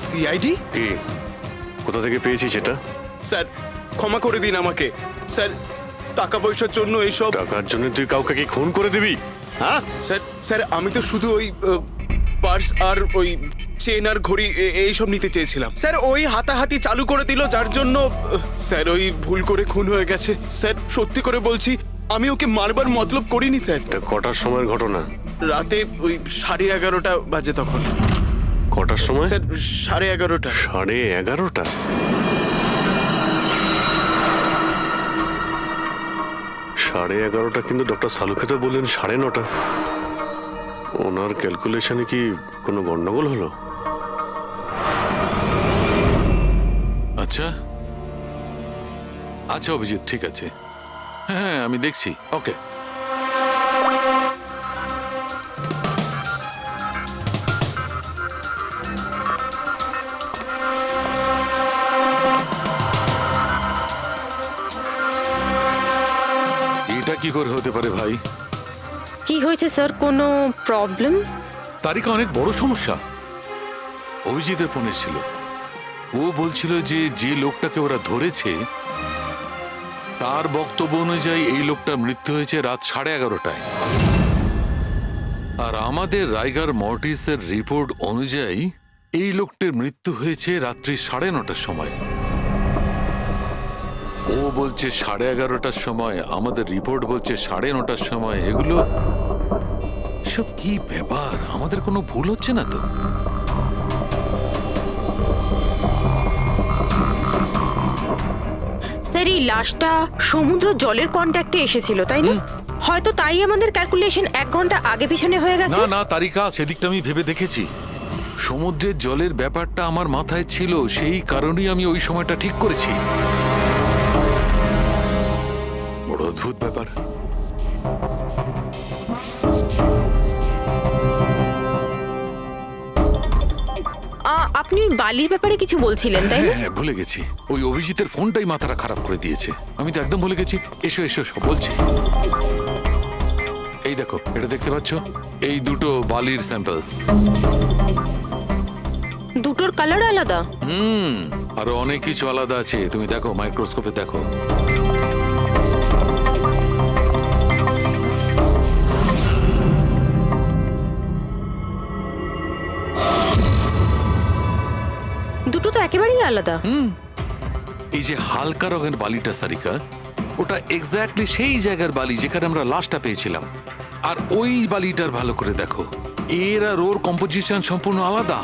সিআইডি? কি, কোথা থেকে পেয়েছিস এটা? স্যার ক্ষমা করে দিন আমাকে। স্যার টাকা পয়সার জন্য এইসব। টাকার জন্য তুই কাউকে কি খুন করে দিবি? হ্যাঁ স্যার, স্যার আমি তো শুধু ওই পার্স আর ওই চেন আর ঘড়ি এইসব নিতে চেয়েছিলাম। স্যার ওই হাতাহাতি চালু করে দিল, যার জন্য স্যার ওই ভুল করে খুন হয়ে গেছে। স্যার সত্যি করে বলছি, আমি ওকে মারবার মতলব করিনি স্যার। এটা কটার সময়ের ঘটনা? রাতে ওই 11:30 বাজে তখন। কটার সময়? স্যার 11:30। 11:30? সাড়ে 11:30 কিন্তু ডক্টর সালুকে তো বললেন 9:30। ওনার ক্যালকুলেশনে কি কোনো গন্ডগোল হলো? আচ্ছা আচ্ছা অভিজিৎ, ঠিক আছে, হ্যাঁ আমি দেখছি। ওকে, এটা কি করে হতে পারে ভাই? কি হয়েছে স্যার, কোনো প্রবলেম? তারিকা অনেক বড় সমস্যা। অভিজিতের ফোন এসেছিল, ও বলছিল যে যে লোকটাকে ওরা ধরেছে তার বক্তব্য অনুযায়ী এই লোকটার মৃত্যু হয়েছে রাত 11:30টায়, আর আমাদের রাইগার মর্টিসের রিপোর্ট অনুযায়ী এই লোকটির মৃত্যু হয়েছে রাত্রি 9:30টার সময়। ও বলছে 11:30টার সময়, আমাদের রিপোর্ট বলছে 9:30টার সময়। এগুলো সব কি ব্যাপার? আমাদের কোনো ভুল হচ্ছে না তো? স্যার এই লাশটা সমুদ্র জলের কন্ট্যাক্টে এসেছিল, তাই না? হয়তো তাই আমাদের ক্যালকুলেশন 1 ঘন্টা আগে পিছনে হয়ে গেছে। না না তারিকা, সেদিকটা আমি ভেবে দেখেছি। সমুদ্রের জলের ব্যাপারটা আমার মাথায় ছিল, সেই কারণেই আমি ওই সময়টা ঠিক করেছি। বড় অদ্ভুত ব্যাপার। আপনি বালির ব্যাপারে কিছু বলছিলেন, তাই না? হ্যাঁ, ভুলে গেছি। ওই অভিজিতের ফোনটাই মাথাটা খারাপ করে দিয়েছে। আমি তো একদম ভুলে গেছি। এসো এসো, সব বলছি। এই দেখো, এটা দেখতে পাচ্ছ? এই দুটো বালির স্যাম্পল। দুটোর কালার আলাদা। আরো অনেক কিছু আলাদা আছে, তুমি দেখো, মাইক্রোস্কোপে দেখো। দুটো তো একেবারেই আলাদা। এই যে হালকা রঙের বালিটা সারিকা, ওটা এক্স্যাক্টলি সেই জায়গার বালি যেখানে আমরা লাশটা পেয়েছিলাম। আর ওই বালিটার ভালো করে দেখো, এর আর ওর কম্পোজিশন সম্পূর্ণ আলাদা।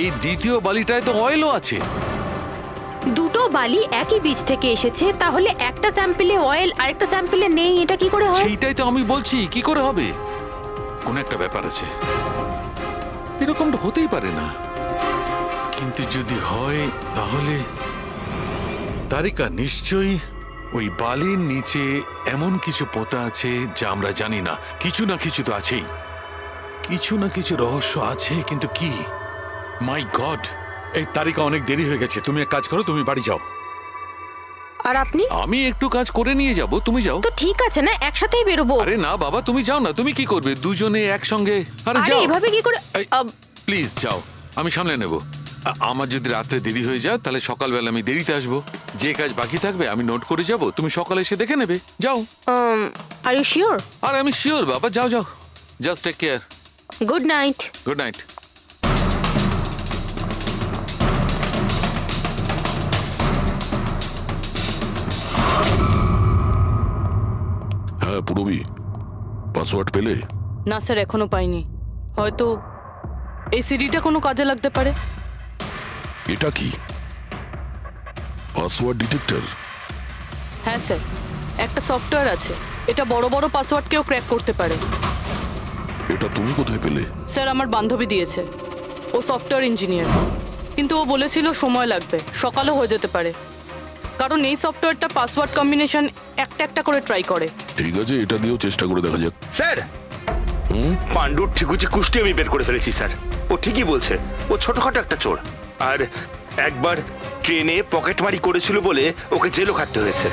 এই দ্বিতীয় বালিটায় তো অয়েলও আছে। দুটো বালি একই বীজ থেকে এসেছে, তাহলে একটা স্যাম্পলে অয়েল আর একটা স্যাম্পলে নেই, এটা কি করে হয়? সেইটাই তো আমি বলছি, কি করে হবে? কোন একটা ব্যাপার আছে, এরকমটা হতেই পারে না। কিন্তু যদি হয় তাহলে তারিকা নিশ্চয়ই ওই বালির নিচে এমন কিছু পোতা আছে যা আমরা জানি না। কিছু না কিছু তো আছেই, কিছু না কিছু রহস্য আছে, কিন্তু কি? মাই গড, এই তারিকা অনেক দেরি হয়ে গেছে। তুমি এক কাজ করো, তুমি বাড়ি যাও। আর আপনি? আমি একটু কাজ করে নিয়ে যাব, তুমি যাও। তো ঠিক আছে না, একসাথেই বেরোবো। আরে না বাবা, তুমি যাও না। তুমি কি করবে দুজনে একসঙ্গে? আরে যাও। এভাবে কি করে? প্লিজ যাও, আমি সামলে নেব। আমার যদি রাত্রে দেরি হয়ে যায় তাহলে সকালবেলা আমি দেরিতে আসবো। যে কাজ বাকি থাকবে আমি নোট করে যাব, তুমি সকালে এসে দেখে নেবে। যাও। Are you sure? আর আমি শিওর বাবা, যাও যাও, just take care. Good night. Good night. হ্যাঁ পুরবি, পাসওয়ার্ড পেলে? না স্যার, এখনো পাইনি। হয়তো এই সিডিটা কোনো কাজে লাগতে পারে। এটা কি পাসওয়ার্ড ডিটেক্টর? হ্যাঁ স্যার, একটা সফটওয়্যার আছে, এটা বড় বড় পাসওয়ার্ডকেও ক্র্যাক করতে পারে। এটা তুমি কোথায় পেলে? স্যার, আমার বান্ধবী দিয়েছে। ও সফটওয়্যার ইঞ্জিনিয়ার, কিন্তু ও বলেছিল সময় লাগবে, সকালও হয়ে যেতে পারে, কারণ এই সফটওয়্যারটা পাসওয়ার্ড কম্বিনেশন একটা একটা করে ট্রাই করে। ঠিক আছে, এটা দিয়েও চেষ্টা করে দেখা যাক। স্যার, পাণ্ডুর ঠিকুচি কুষ্টি আমি বের করে ফেলেছি স্যার। ও ঠিকই বলছে, ও ছোটখাটো একটা চোর, আর একবার ট্রেনে পকেটমারি করেছিল বলে ওকে জেলও খাটতে হয়েছে।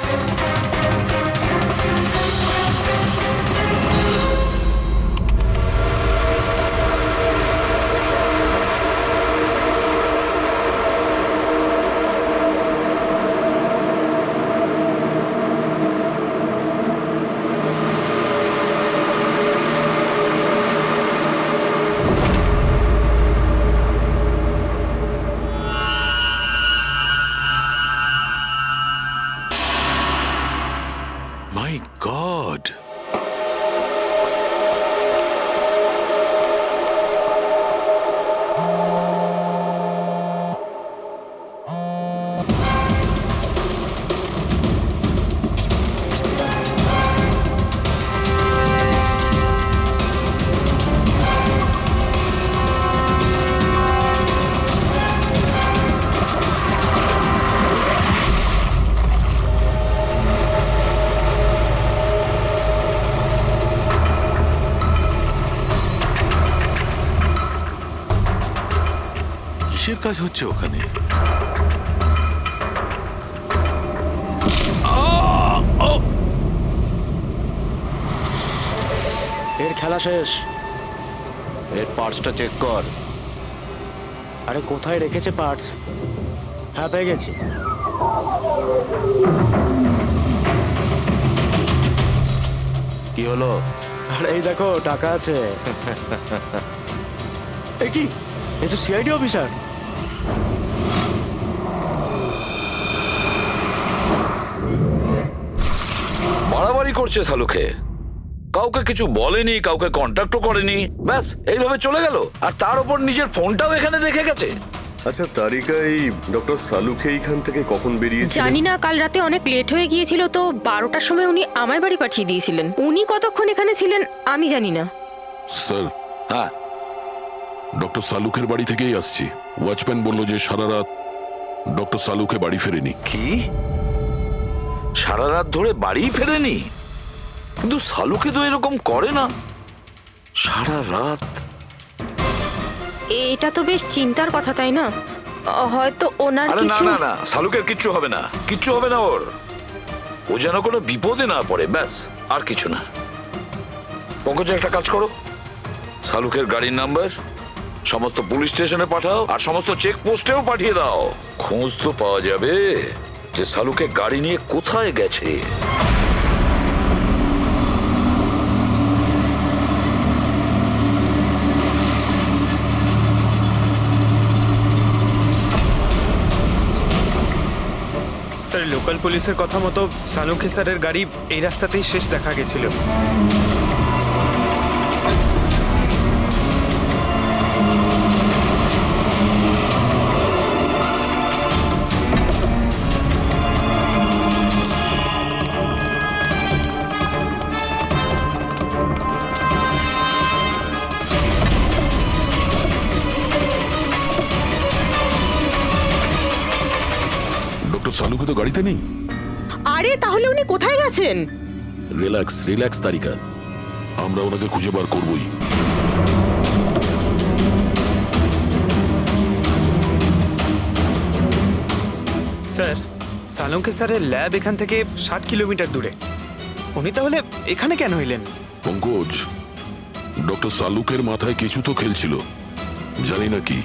মাই গড, কিসের কাজ হচ্ছে ওখানে? এর খেলা শেষ। এর পার্টসটা চেক কর। আরে কোথায় রেখেছে পার্টস? হ্যাঁ, পেয়ে গেছি। কি হলো? আরে এই দেখো, টাকা আছে। এ কি, এ তো সিআইডি অফিসার। বাড়াবাড়ি করছে সালুকে, কাউকে কিছু বলেনি, কাউকে কন্ট্যাক্টও করেনি, ব্যাস এইভাবে চলে গেল, আর তার উপর নিজের ফোনটাও এখানে রেখে গেছে। আচ্ছা তারিকা, এই ডক্টর সালুকে এইখান থেকে কখন বেরিয়েছে? জানি না, কাল রাতে অনেক লেট হয়ে গিয়েছিল তো 12টার সময় উনি আমায় বাড়ি পাঠিয়ে দিয়েছিলেন। উনি কতক্ষণ এখানে ছিলেন আমি জানি না। স্যার, হ্যাঁ, ডক্টর সালুকের বাড়ি থেকেই আসছি। ওয়াচম্যান বলল যে সারা রাত ডক্টর সালুকে বাড়ি ফেরেনি। কি সারা রাত ধরে বাড়ি ফেরেনি? কিন্তু সালুকে তো এরকম করে না, সারা রাত। এটা তো বেশ চিন্তার কথা, তাই না? হয়তো ওনার আরে না কিছু। না না, সালুকের কিচ্ছু হবে না, কিচ্ছু হবে না ওর। ও যেন কোনো বিপদে না পড়ে, ব্যাস, আর কিছু না। পঙ্কজ, একটা কাজ করো, সালুকের গাড়ির নাম্বার সমস্ত পুলিশ স্টেশনে পাঠাও, আর সমস্ত চেক পোস্টেও পাঠিয়ে দাও। খোঁজ তো পাওয়া যাবে যে সালুকে গাড়ি নিয়ে কোথায় গেছে। স্যার, লোকাল পুলিশের কথা মতো সালুকে স্যারের গাড়ি এই রাস্তাতেই শেষ দেখা গেছিল। ডক্টর সালুকে তো গাড়িতে নেই। আরে তাহলে উনি কোথায় গেছেন? রিল্যাক্স রিল্যাক্স তারিকা, আমরা ওনাকে খুঁজে বার করবই। স্যার, সালুকে স্যারের ল্যাব এখান থেকে 60 কিলোমিটার দূরে। উনি তাহলে এখানে কেন এলেন? পঙ্কজ, ডক্টর সালুকের মাথায় কিছু তো খেলছিল, জানি না কি।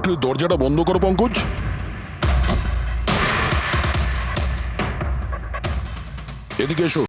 একটু এই দরজাটা বন্ধ করো পঙ্কজ। এদিকে এসো।